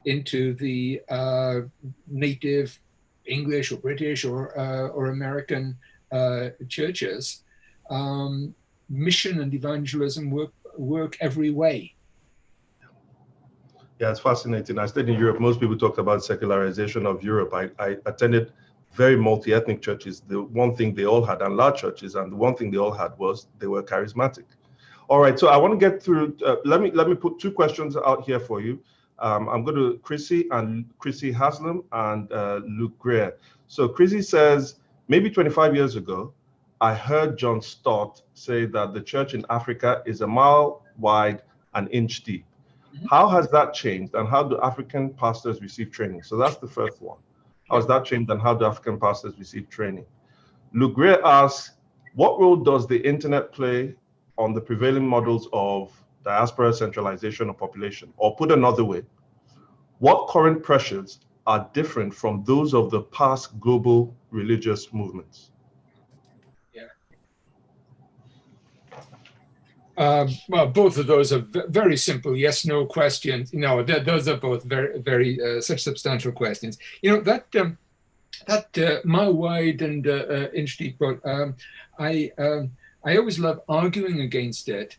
into the native English or British or American churches. Mission and evangelism work every way. Yeah, it's fascinating. I stayed in Europe. Most people talk about secularization of Europe. I attended very multi-ethnic churches. The one thing they all had, and large churches, and the one thing they all had was they were charismatic. All right, so I want to get through. Let me put two questions out here for you. I'm going to Chrissy Haslam and Luke Greer. So Chrissy says, maybe 25 years ago, I heard John Stott say that the church in Africa is a mile wide, an inch deep. Mm-hmm. How has that changed, and how do African pastors receive training? So that's the first one. How has that changed, and how do African pastors receive training? Luke Greer asks, what role does the internet play on the prevailing models of diaspora centralization of population? Or put another way, what current pressures are different from those of the past global religious movements? Well, both of those are very simple yes/no questions. No, those are both very such substantial questions. You know that mile wide and inch deep book. I always love arguing against it.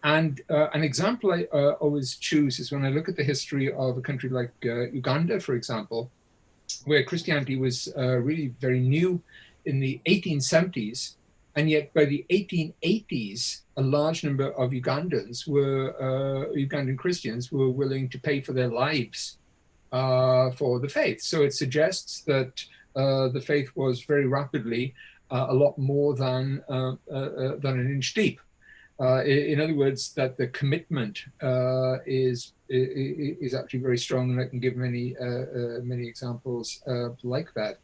And an example I always choose is when I look at the history of a country like Uganda, for example, where Christianity was really very new in the 1870s. And yet by the 1880s, a large number of Ugandans were, Ugandan Christians were willing to pay for their lives for the faith. So it suggests that the faith was very rapidly a lot more than an inch deep. In other words, that the commitment is actually very strong, and I can give many examples like that.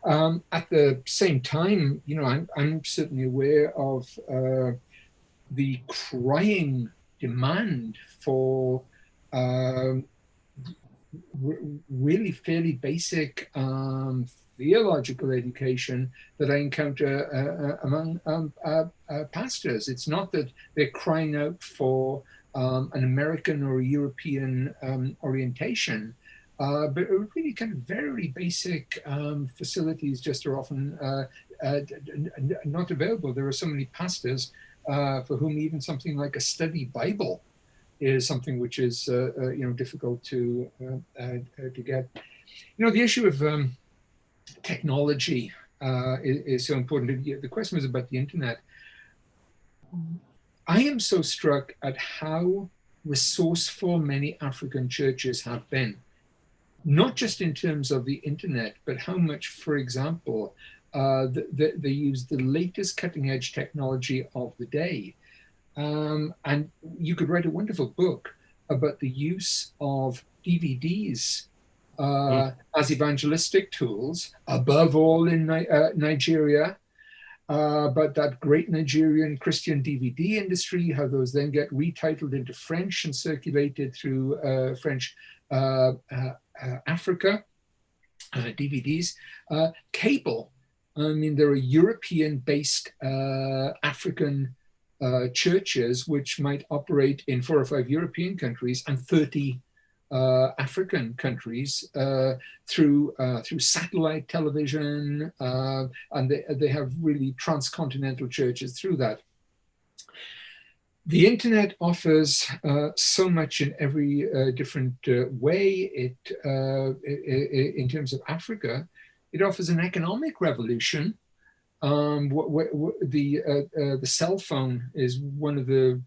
At the same time, you know, I'm certainly aware of the crying demand for really fairly basic theological education that I encounter among pastors. It's not that they're crying out for an American or a European orientation, but really kind of very basic facilities just are often not available. There are so many pastors for whom even something like a study Bible is something which is difficult to get. You know, the issue of technology is so important. The question was about the internet. I am so struck at how resourceful many African churches have been, not just in terms of the internet, but how much, for example, they use the latest cutting edge technology of the day. And you could write a wonderful book about the use of DVDs as evangelistic tools, above all in Nigeria, but that great Nigerian Christian DVD industry, how those then get retitled into French and circulated through French Africa, DVDs, cable. I mean, there are European-based African churches which might operate in 4 or 5 European countries and 30 African countries through satellite television, and they have really transcontinental churches through that. The internet offers so much in every different way. In terms of Africa, it offers an economic revolution. The cell phone is one of the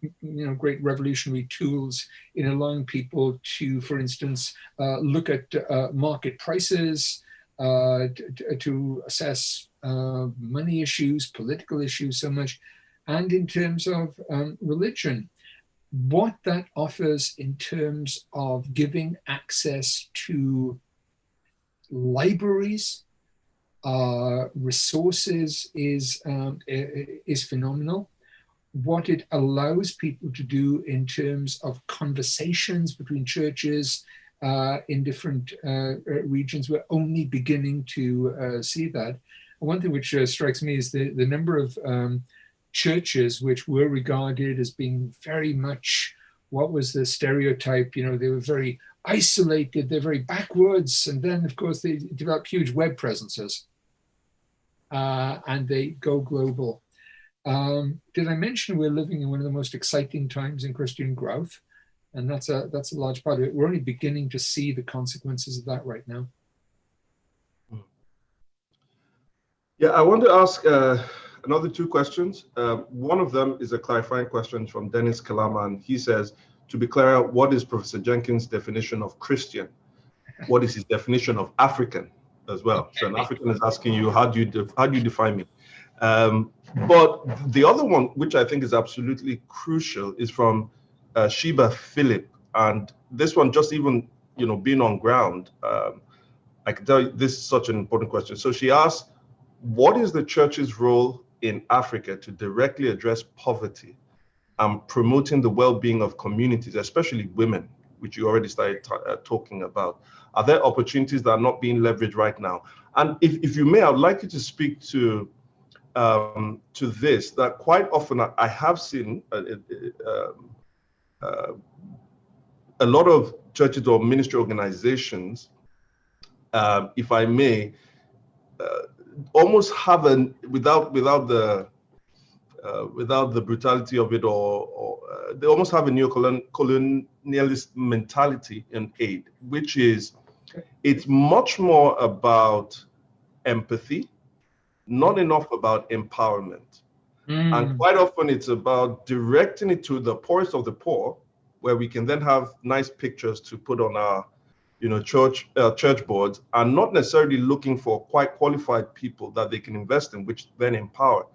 great revolutionary tools in allowing people to, for instance, look at market prices, to assess money issues, political issues so much, and in terms of religion. What that offers in terms of giving access to libraries, resources is phenomenal. What it allows people to do in terms of conversations between churches in different regions, we're only beginning to see that. One thing which strikes me is the number of churches which were regarded as being very much, what was the stereotype? They were very isolated, they're very backwards, and then of course they develop huge web presences. And they go global. Did I mention we're living in one of the most exciting times in Christian growth? And that's a large part of it. We're only beginning to see the consequences of that right now. Yeah, I want to ask another 2 questions. One of them is a clarifying question from Dennis Kalama, and he says, to be clear, what is Professor Jenkins' definition of Christian? What is his definition of African as well? Okay. So an African is asking you, how do you define me? But the other one, which I think is absolutely crucial, is from Sheba Philip. And this one, just even being on ground, I can tell you this is such an important question. So she asks, what is the church's role in Africa to directly address poverty and promoting the well-being of communities, especially women, which you already started talking about? Are there opportunities that are not being leveraged right now? And if you may, I'd like you to speak to to this, that quite often I have seen a lot of churches or ministry organizations, if I may, almost have without the brutality of it, or they almost have a neo-colonialist mentality in aid, which is, it's much more about empathy, not enough about empowerment. And quite often it's about directing it to the poorest of the poor, where we can then have nice pictures to put on our, church boards, and not necessarily looking for quite qualified people that they can invest in, which then empower.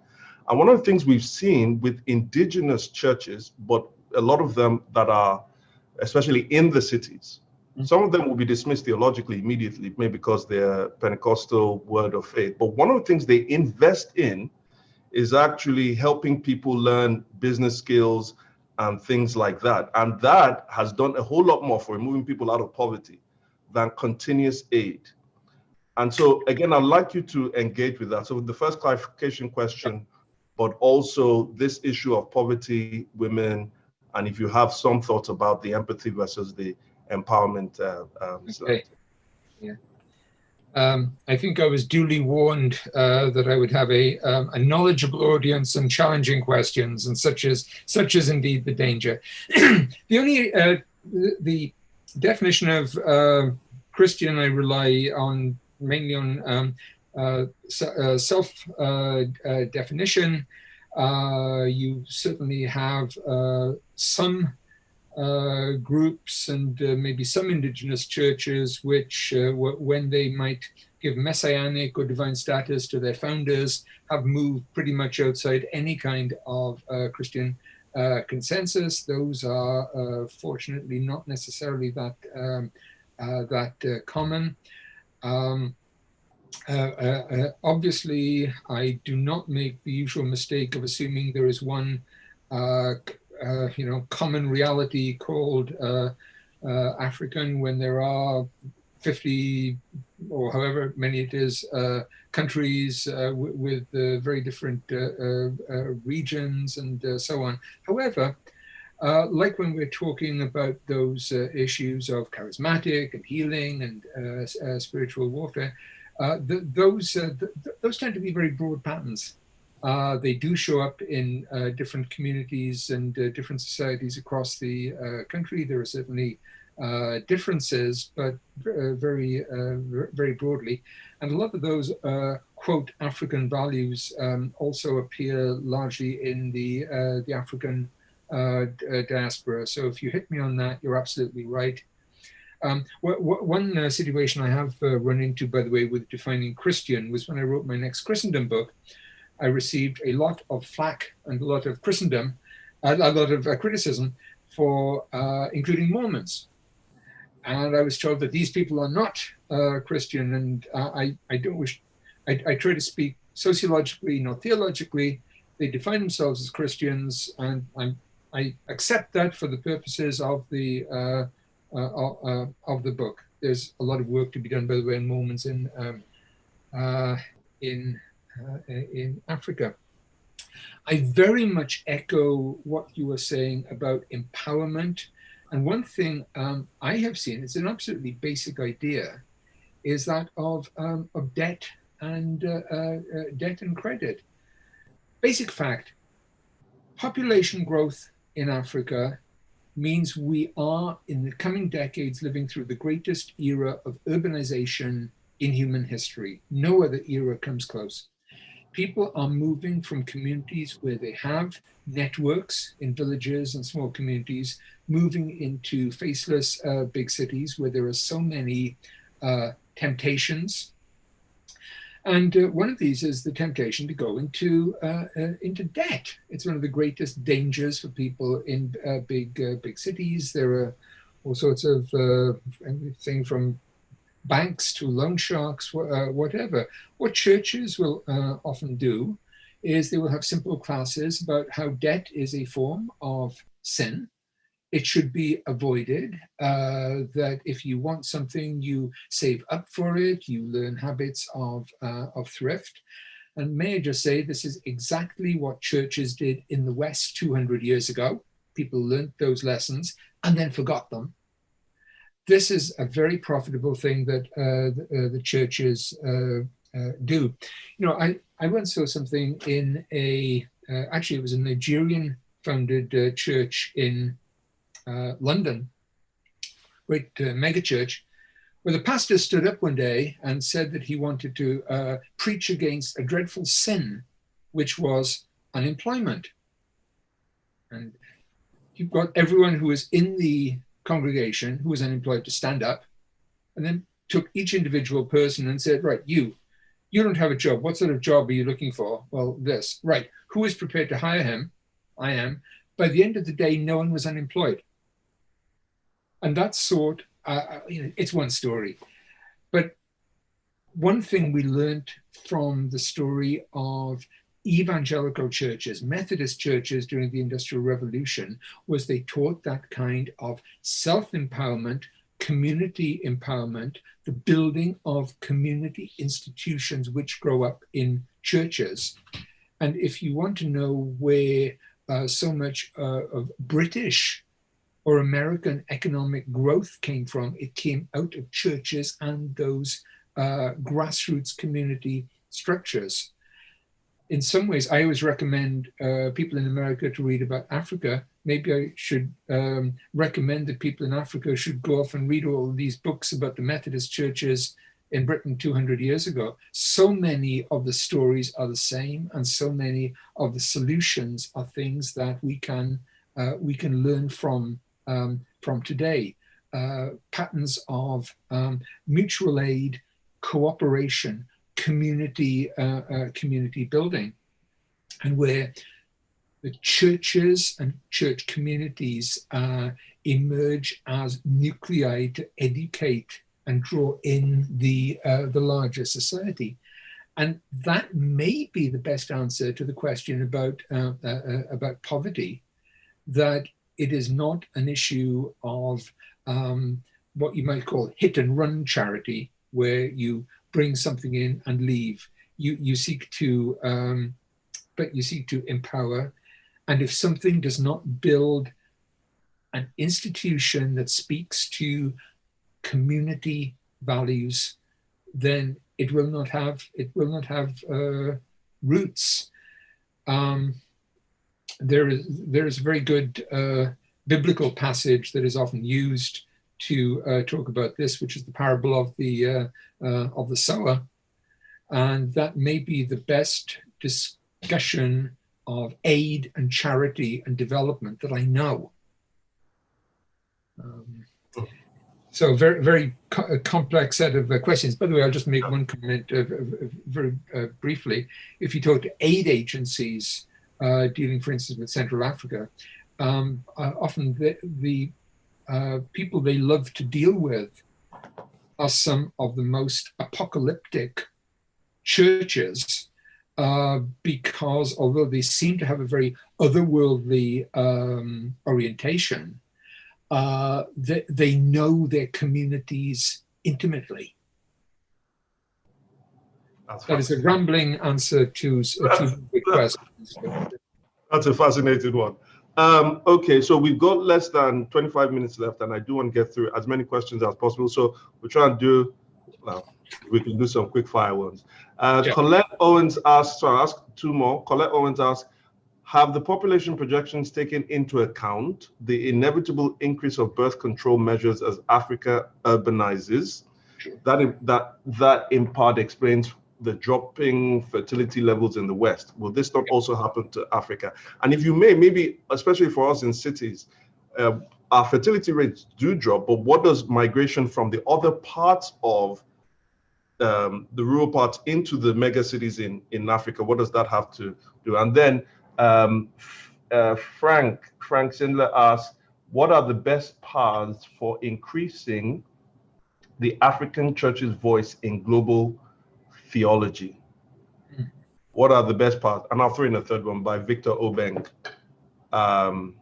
And one of the things we've seen with indigenous churches, but a lot of them that are, especially in the cities, some of them will be dismissed theologically immediately, maybe because they're Pentecostal word of faith. But one of the things they invest in is actually helping people learn business skills and things like that. And that has done a whole lot more for removing people out of poverty than continuous aid. And so, again, I'd like you to engage with that. So the first clarification question, but also this issue of poverty, women, and if you have some thoughts about the empathy versus the empowerment. Okay. Yeah. I think I was duly warned that I would have a knowledgeable audience and challenging questions, and such is indeed the danger. The only the definition of Christian I rely on mainly on self definition. You certainly have some groups and maybe some indigenous churches which, when they might give messianic or divine status to their founders, have moved pretty much outside any kind of Christian consensus. Those are fortunately not necessarily that common. Obviously, I do not make the usual mistake of assuming there is one common reality called African, when there are 50 or however many it is countries with very different regions and so on. However, like when we're talking about those issues of charismatic and healing and spiritual warfare, those tend to be very broad patterns. They do show up in different communities and different societies across the country. There are certainly differences, but very broadly. And a lot of those, quote, African values also appear largely in the African diaspora. So if you hit me on that, you're absolutely right. One situation I have run into, by the way, with defining Christian was when I wrote my next Christendom book. I received a lot of flack and a lot of criticism for including Mormons. And I was told that these people are not Christian, and I don't wish, I try to speak sociologically, not theologically. They define themselves as Christians, and I accept that for the purposes of the book. There's a lot of work to be done, by the way, in Mormons in Africa. I very much echo what you were saying about empowerment. And one thing I have seen, it's an absolutely basic idea, is that of debt and credit. Basic fact: population growth in Africa means we are, in the coming decades, living through the greatest era of urbanization in human history. No other era comes close. People are moving from communities where they have networks in villages and small communities, moving into faceless big cities where there are so many temptations. And one of these is the temptation to go into debt. It's one of the greatest dangers for people in big cities. There are all sorts of everything from banks to loan sharks, whatever. What churches will often do is they will have simple classes about how debt is a form of sin. It should be avoided, that if you want something, you save up for it, you learn habits of thrift. And may I just say, this is exactly what churches did in the West 200 years ago. People learned those lessons and then forgot them. This is a very profitable thing that the churches do. You know, I once saw something in actually it was a Nigerian founded church in London, great mega church, where the pastor stood up one day and said that he wanted to preach against a dreadful sin, which was unemployment. And you've got everyone who was in the congregation who was unemployed to stand up, and then took each individual person and said, right, you don't have a job. What sort of job are you looking for? Well, this. Right. Who is prepared to hire him? I am. By the end of the day, no one was unemployed. And that's sort, you know, it's one story. But one thing we learned from the story of evangelical churches, Methodist churches during the Industrial Revolution, was they taught that kind of self-empowerment, community empowerment, the building of community institutions which grow up in churches. And if you want to know where so much of British or American economic growth came from, it came out of churches and those grassroots community structures. In some ways, I always recommend people in America to read about Africa. Maybe I should recommend that people in Africa should go off and read all of these books about the Methodist churches in Britain 200 years ago. So many of the stories are the same, and so many of the solutions are things that we can learn from today. Patterns of mutual aid, cooperation, community building, and where the churches and church communities emerge as nuclei to educate and draw in the larger society. And that may be the best answer to the question about poverty, that it is not an issue of what you might call hit and run charity, where you bring something in and leave. You seek to, but you seek to empower. And if something does not build an institution that speaks to community values, then it will not have roots. There is a very good biblical passage that is often used to talk about this, which is the parable of the sower, and that may be the best discussion of aid and charity and development that I know. So very, very complex set of questions. By the way, I'll just make one comment very briefly. If you talk to aid agencies dealing, for instance, with Central Africa, often the people they love to deal with are some of the most apocalyptic churches, because although they seem to have a very otherworldly orientation, they know their communities intimately. That is a rambling answer to big questions. That's a fascinating one. Okay, so we've got less than 25 minutes left, and I do want to get through as many questions as possible. So we're trying to do, well, we can do some quick fire ones. Yeah. Colette Owens asks, so I'll ask two more. Colette Owens asks, have the population projections taken into account the inevitable increase of birth control measures as Africa urbanizes? Sure. That in part explains the dropping fertility levels in the West. Will this not also happen to Africa? And if you may, maybe, especially for us in cities, our fertility rates do drop, but what does migration from the other parts of the rural parts into the mega cities in Africa, what does that have to do? And then Frank Sindler asks, what are the best paths for increasing the African church's voice in global theology? What are the best paths? And I'll throw in a third one by Victor Obeng.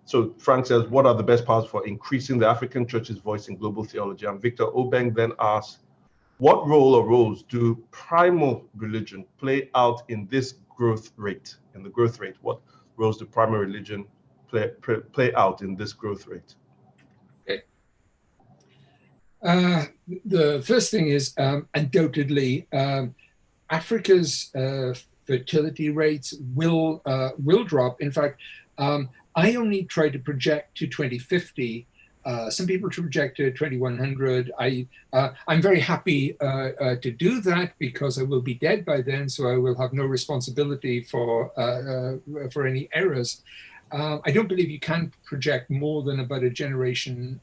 So Frank says, what are the best paths for increasing the African church's voice in global theology? And Victor Obeng then asks, what role or roles do primal religion play out in this growth rate? In the growth rate, what roles do primary religion play out in this growth rate? Okay. The first thing is undoubtedly Africa's fertility rates will drop. In fact, I only try to project to 2050. Some people project to 2100. I'm very happy to do that because I will be dead by then, so I will have no responsibility for any errors. I don't believe you can project more than about a generation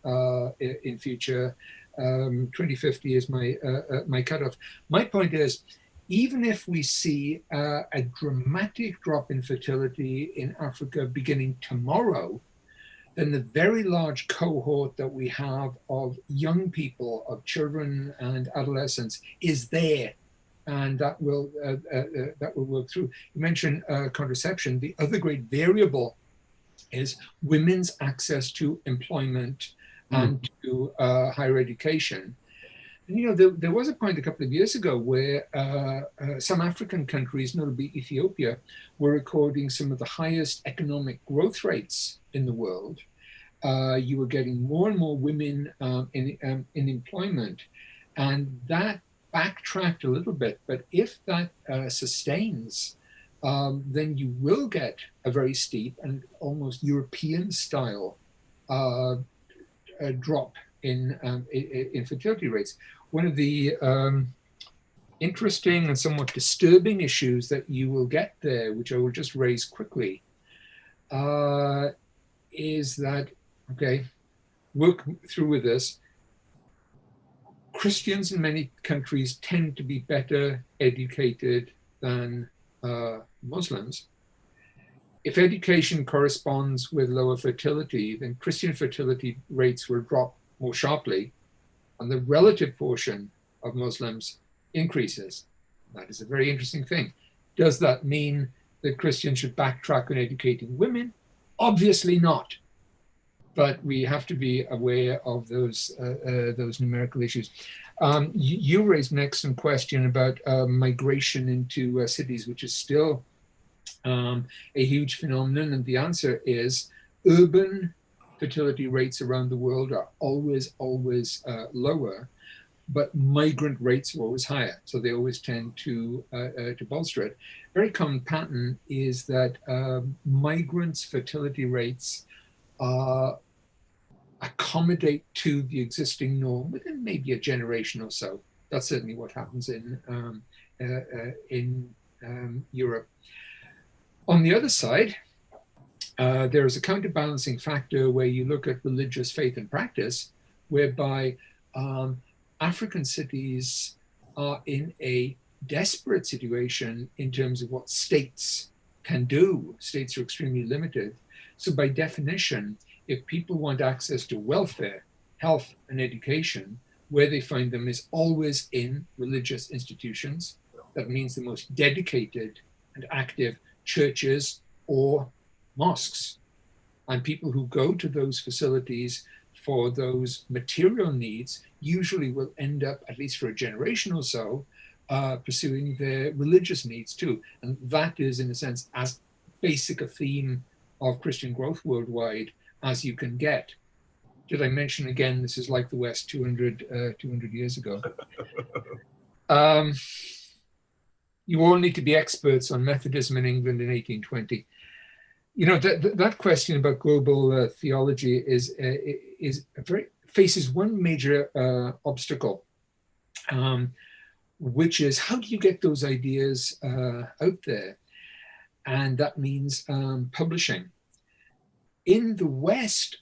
in future. 2050 is my cutoff. My point is, even if we see a dramatic drop in fertility in Africa beginning tomorrow, then the very large cohort that we have of young people, of children and adolescents, is there, and that will work through. You mentioned contraception. The other great variable is women's access to employment and to higher education. And, you know, there was a point a couple of years ago where some African countries, notably Ethiopia, were recording some of the highest economic growth rates in the world. You were getting more and more women in employment, and that backtracked a little bit. But if that sustains, then you will get a very steep and almost European style drop in fertility rates. One of the interesting and somewhat disturbing issues that you will get there, which I will just raise quickly, is that, okay, work through with this. Christians in many countries tend to be better educated than Muslims. If education corresponds with lower fertility, then Christian fertility rates will drop more sharply, and the relative portion of Muslims increases. That is a very interesting thing. Does that mean that Christians should backtrack on educating women? Obviously not. But we have to be aware of those numerical issues. You raised an excellent question about migration into cities, which is still a huge phenomenon. And the answer is urban fertility rates around the world are always lower, but migrant rates are always higher. So they always tend to bolster it. Very common pattern is that migrants' fertility rates accommodate to the existing norm within maybe a generation or so. That's certainly what happens in Europe. On the other side, there is a counterbalancing factor where you look at religious faith and practice, whereby African cities are in a desperate situation in terms of what states can do. States are extremely limited. So by definition, if people want access to welfare, health, and education, where they find them is always in religious institutions. That means the most dedicated and active churches or mosques. And people who go to those facilities for those material needs usually will end up, at least for a generation or so, pursuing their religious needs too. And that is, in a sense, as basic a theme of Christian growth worldwide as you can get. Did I mention again, this is like the West 200 years ago. You all need to be experts on Methodism in England in 1820. You know, that question about global theology faces one major obstacle, which is how do you get those ideas out there? And that means publishing. In the West,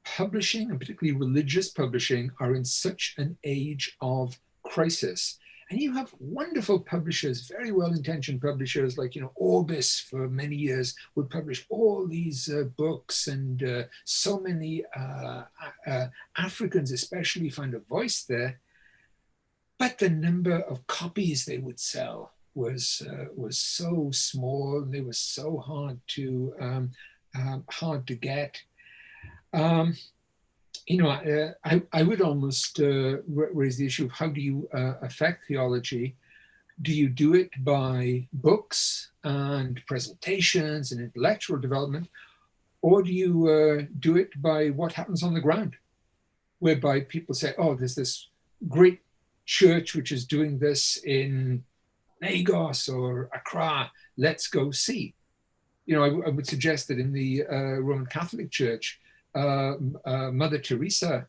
publishing, and particularly religious publishing, are in such an age of crisis. And you have wonderful publishers, very well-intentioned publishers, like, you know, Orbis for many years would publish all these books, and so many Africans especially find a voice there. But the number of copies they would sell was so small, and they were so hard to get. I would almost raise the issue of how do you affect theology? Do you do it by books and presentations and intellectual development, or do you do it by what happens on the ground, whereby people say, oh, there's this great church which is doing this in Lagos or Accra, let's go see. I would suggest that in the Roman Catholic Church, Mother Teresa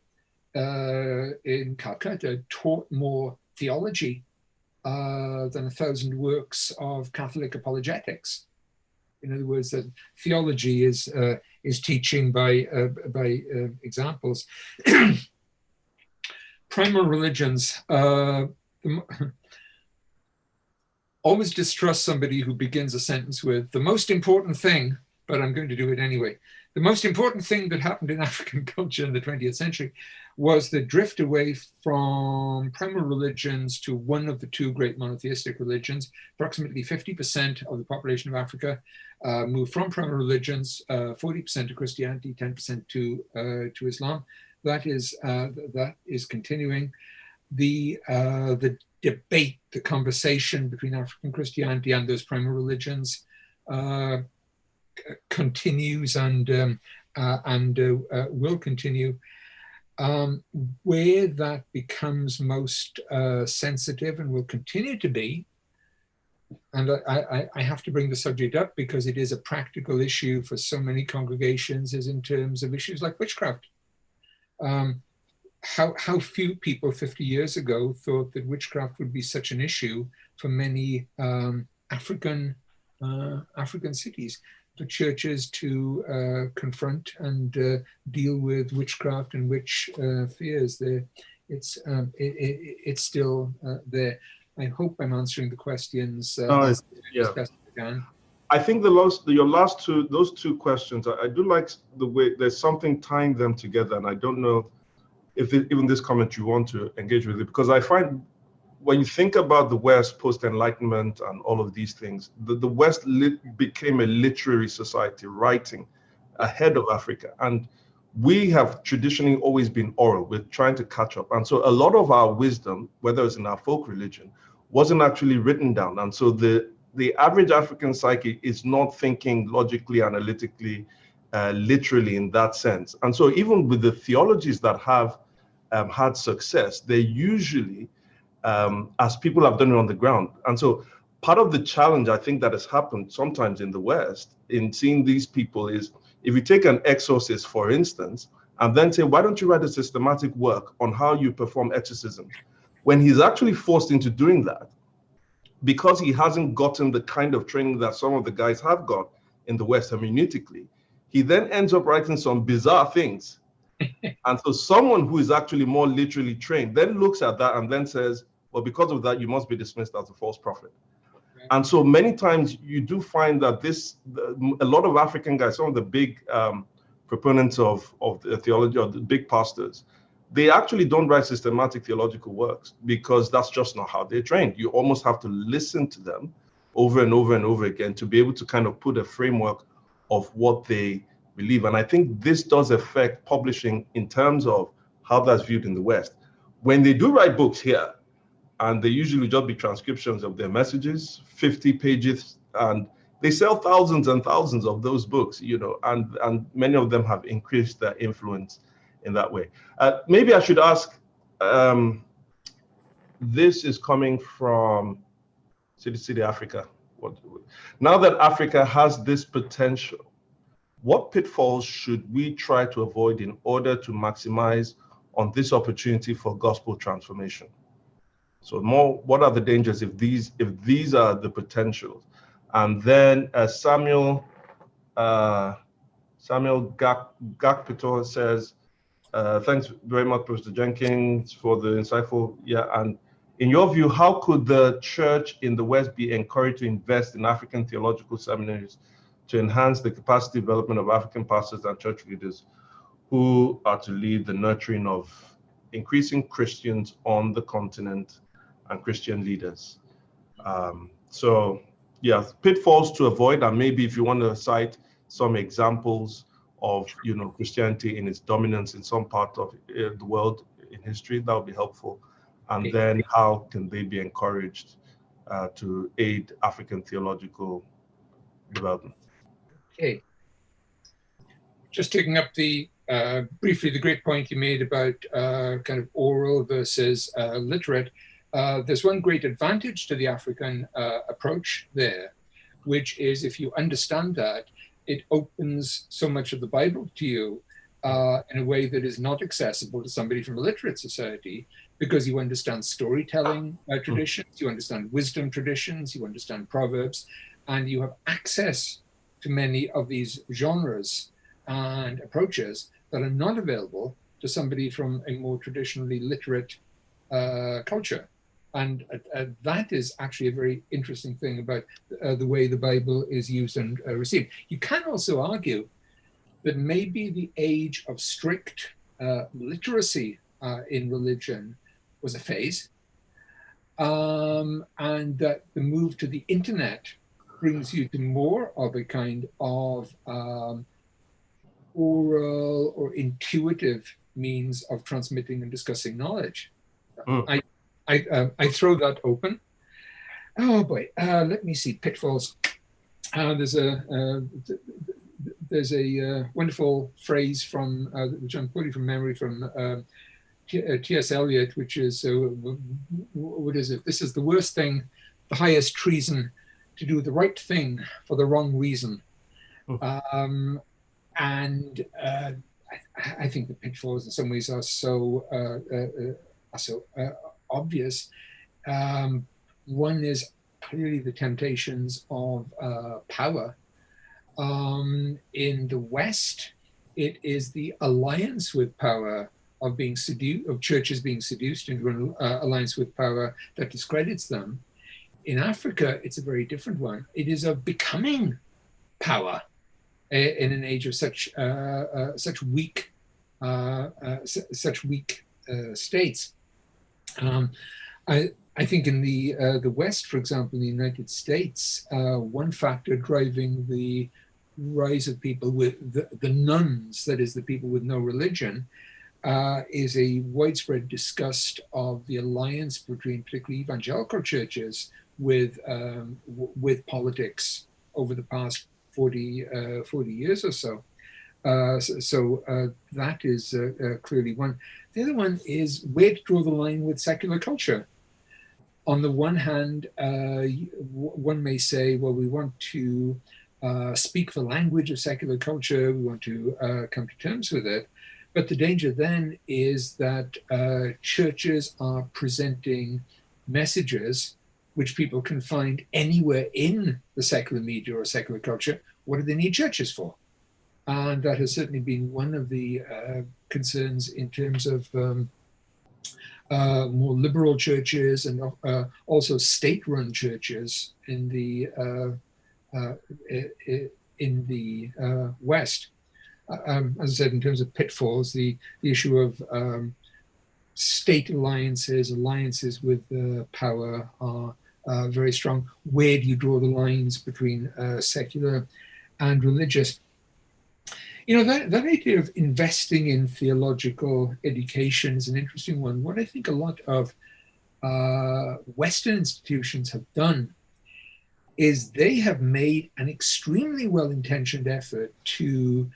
in Calcutta taught more theology than 1,000 works of Catholic apologetics. In other words, that theology is teaching by examples. Primal religions. Always distrust somebody who begins a sentence with the most important thing, but I'm going to do it anyway. The most important thing that happened in African culture in the 20th century was the drift away from primal religions to one of the two great monotheistic religions. Approximately 50% of the population of Africa moved from primal religions, 40% to Christianity, 10% to Islam. That is continuing. The debate, the conversation between African Christianity and those primal religions continues and will continue. Where that becomes most sensitive and will continue to be, and I have to bring the subject up because it is a practical issue for so many congregations, is in terms of issues like witchcraft. How few people 50 years ago thought that witchcraft would be such an issue for many African cities, for churches to confront and deal with witchcraft and witch fears. It's still there. I hope I'm answering the questions as best I can. I think those two questions, I do like the way there's something tying them together, and I don't know if even this comment you want to engage with it, because I find when you think about the West post-Enlightenment and all of these things, the West became a literary society, writing ahead of Africa. And we have traditionally always been oral. We're trying to catch up. And so a lot of our wisdom, whether it's in our folk religion, wasn't actually written down. And so the average African psyche is not thinking logically, analytically, literally in that sense. And so even with the theologies that have had success, they're usually as people have done it on the ground. And so part of the challenge I think that has happened sometimes in the West in seeing these people is, if you take an exorcist, for instance, and then say, why don't you write a systematic work on how you perform exorcisms? When he's actually forced into doing that, because he hasn't gotten the kind of training that some of the guys have got in the West hermeneutically, he then ends up writing some bizarre things. And so someone who is actually more literally trained then looks at that and then says, well, because of that, you must be dismissed as a false prophet. Okay. And so many times you do find that a lot of African guys, some of the big proponents of the theology, or the big pastors, they actually don't write systematic theological works because that's just not how they're trained. You almost have to listen to them over and over and over again to be able to kind of put a framework of what they believe. And I think this does affect publishing in terms of how that's viewed in the West. When they do write books here, and they usually just be transcriptions of their messages, 50 pages, and they sell thousands and thousands of those books, and many of them have increased their influence in that way. Maybe I should ask, this is coming from City Africa. Now that Africa has this potential, what pitfalls should we try to avoid in order to maximize on this opportunity for gospel transformation? So what are the dangers if these are the potentials? And then Samuel Gakpito says, thanks very much, Professor Jenkins, for the insightful, and in your view, how could the church in the West be encouraged to invest in African theological seminaries to enhance the capacity development of African pastors and church leaders who are to lead the nurturing of increasing Christians on the continent and Christian leaders? Pitfalls to avoid, and maybe if you want to cite some examples of, Christianity in its dominance in some part of the world in history, that would be helpful. And then how can they be encouraged to aid African theological development? Okay. Just taking up briefly the great point you made about kind of oral versus literate. There's one great advantage to the African approach there, which is if you understand that, it opens so much of the Bible to you in a way that is not accessible to somebody from a literate society, because you understand storytelling traditions, you understand wisdom traditions, you understand proverbs, and you have access to many of these genres and approaches that are not available to somebody from a more traditionally literate culture. And that is actually a very interesting thing about the way the Bible is used and received. You can also argue that maybe the age of strict literacy in religion was a phase, and that the move to the internet brings you to more of a kind of oral or intuitive means of transmitting and discussing knowledge. I throw that open. Oh boy, let me see, pitfalls. There's a wonderful phrase from, which I'm quoting from memory, from T.S. Eliot, which is, what is it? This is the worst thing, the highest treason, to do the right thing for the wrong reason. And I think the pitfalls in some ways are so obvious. One is clearly the temptations of power. In the West, it is the alliance with power of being seduced, of churches being seduced into an alliance with power that discredits them. In Africa, it's a very different one. It is of becoming power in an age of such weak states. I think in the West, for example, in the United States, one factor driving the rise of people with the nuns, that is, the people with no religion, is a widespread disgust of the alliance between particularly evangelical churches with politics over the past 40 years or so. That is clearly one. The other one is where to draw the line with secular culture. On the one hand, one may say, well, we want to speak the language of secular culture, we want to come to terms with it. But the danger then is that churches are presenting messages which people can find anywhere in the secular media or secular culture. What do they need churches for? And that has certainly been one of the concerns in terms of more liberal churches and also state-run churches in the West. As I said, in terms of pitfalls, the issue of state alliances with power are very strong. Where do you draw the lines between secular and religious? You know, that idea of investing in theological education is an interesting one. What I think a lot of Western institutions have done is they have made an extremely well-intentioned effort to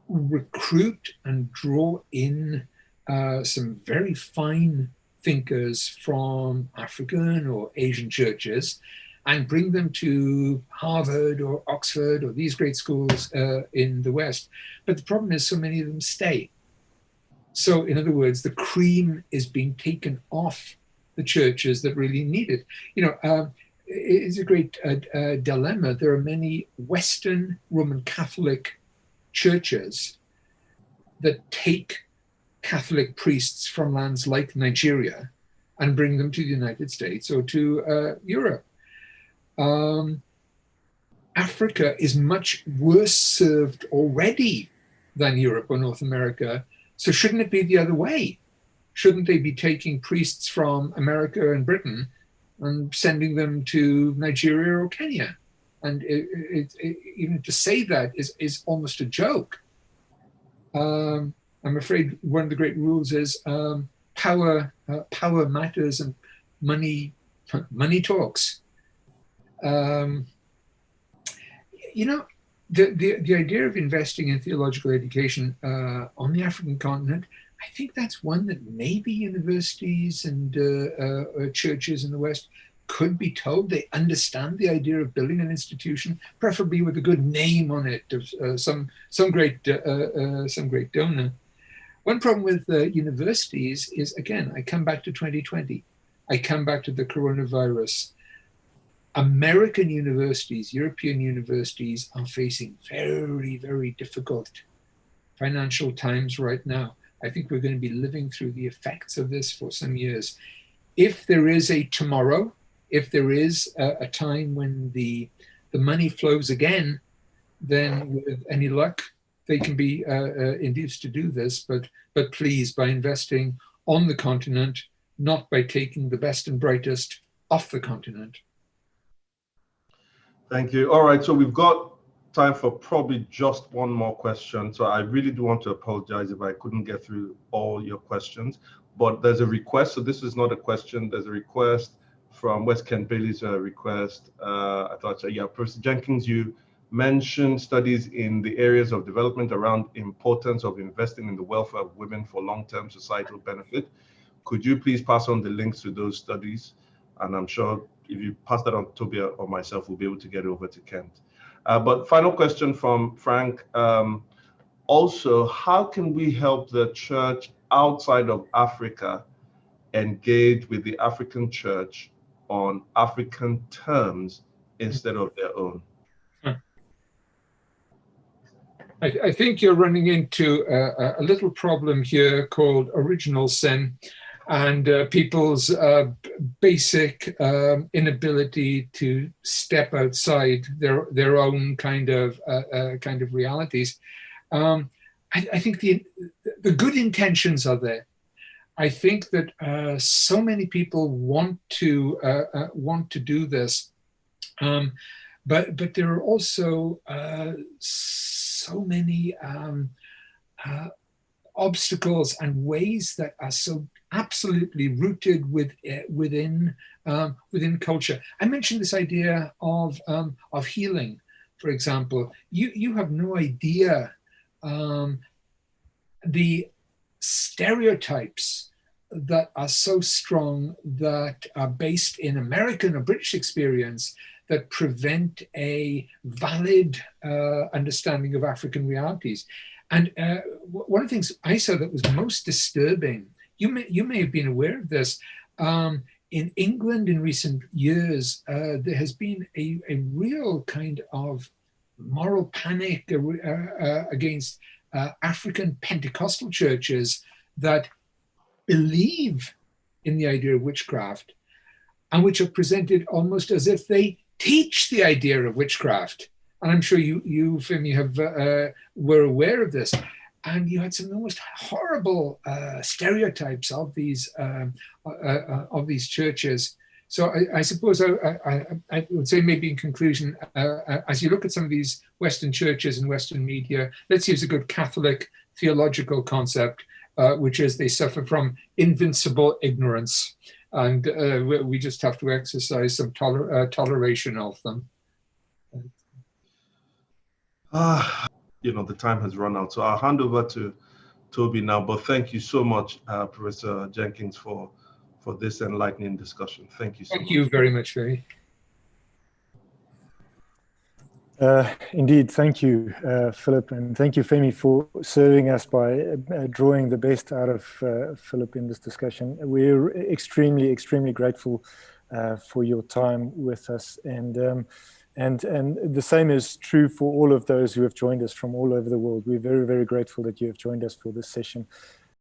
recruit and draw in some very fine thinkers from African or Asian churches and bring them to Harvard or Oxford or these great schools in the West. But the problem is so many of them stay. So in other words, the cream is being taken off the churches that really need it. You know, it's a great dilemma. There are many Western Roman Catholic churches that take Catholic priests from lands like Nigeria and bring them to the United States or to Europe. Africa is much worse served already than Europe or North America. So shouldn't it be the other way? Shouldn't they be taking priests from America and Britain and sending them to Nigeria or Kenya? And even to say that is almost a joke. I'm afraid one of the great rules is power matters and money talks. You know, the idea of investing in theological education on the African continent, I think that's one that maybe universities and churches in the West could be told they understand the idea of building an institution, preferably with a good name on it of some great donor. One problem with universities is, again, I come back to 2020. I come back to the coronavirus. American universities, European universities are facing very, very difficult financial times right now. I think we're going to be living through the effects of this for some years. If there is a tomorrow, if there is a time when the money flows again, then with any luck, they can be induced to do this, but please, by investing on the continent, not by taking the best and brightest off the continent. Thank you. All right, so we've got time for probably just one more question. So I really do want to apologize if I couldn't get through all your questions, but there's a request. So this is not a question, there's a request from West Kent Bailey's request. I thought, yeah, Professor Jenkins, you mentioned studies in the areas of development around importance of investing in the welfare of women for long-term societal benefit. Could you please pass on the links to those studies? And I'm sure if you pass that on to Toby or myself, we'll be able to get over to Kent. But final question from Frank. Also, how can we help the church outside of Africa engage with the African church on African terms instead of their own? I think you're running into a little problem here called original sin, and people's basic inability to step outside their own kind of realities. I think the good intentions are there. I think that so many people want to do this, but there are also so many obstacles and ways that are so absolutely rooted within culture. I mentioned this idea of healing, for example. You have no idea the stereotypes that are so strong that are based in American or British experience that prevent a valid understanding of African realities. And one of the things I saw that was most disturbing, you may have been aware of this, in England in recent years, there has been a real kind of moral panic against African Pentecostal churches that believe in the idea of witchcraft and which are presented almost as if they teach the idea of witchcraft. And I'm sure you Femi, were aware of this. And you had some of the most horrible stereotypes of these churches. So I suppose I would say, maybe in conclusion, as you look at some of these Western churches and Western media, let's use a good Catholic theological concept, which is they suffer from invincible ignorance. And we just have to exercise some toleration of them. The time has run out. So I'll hand over to Toby now, but thank you so much, Professor Jenkins, for this enlightening discussion. Thank you so much. Thank you very much, Ferry. Indeed, thank you, Philip, and thank you, Femi, for serving us by drawing the best out of Philip in this discussion. We're extremely, extremely grateful for your time with us, and the same is true for all of those who have joined us from all over the world. We're very, very grateful that you have joined us for this session.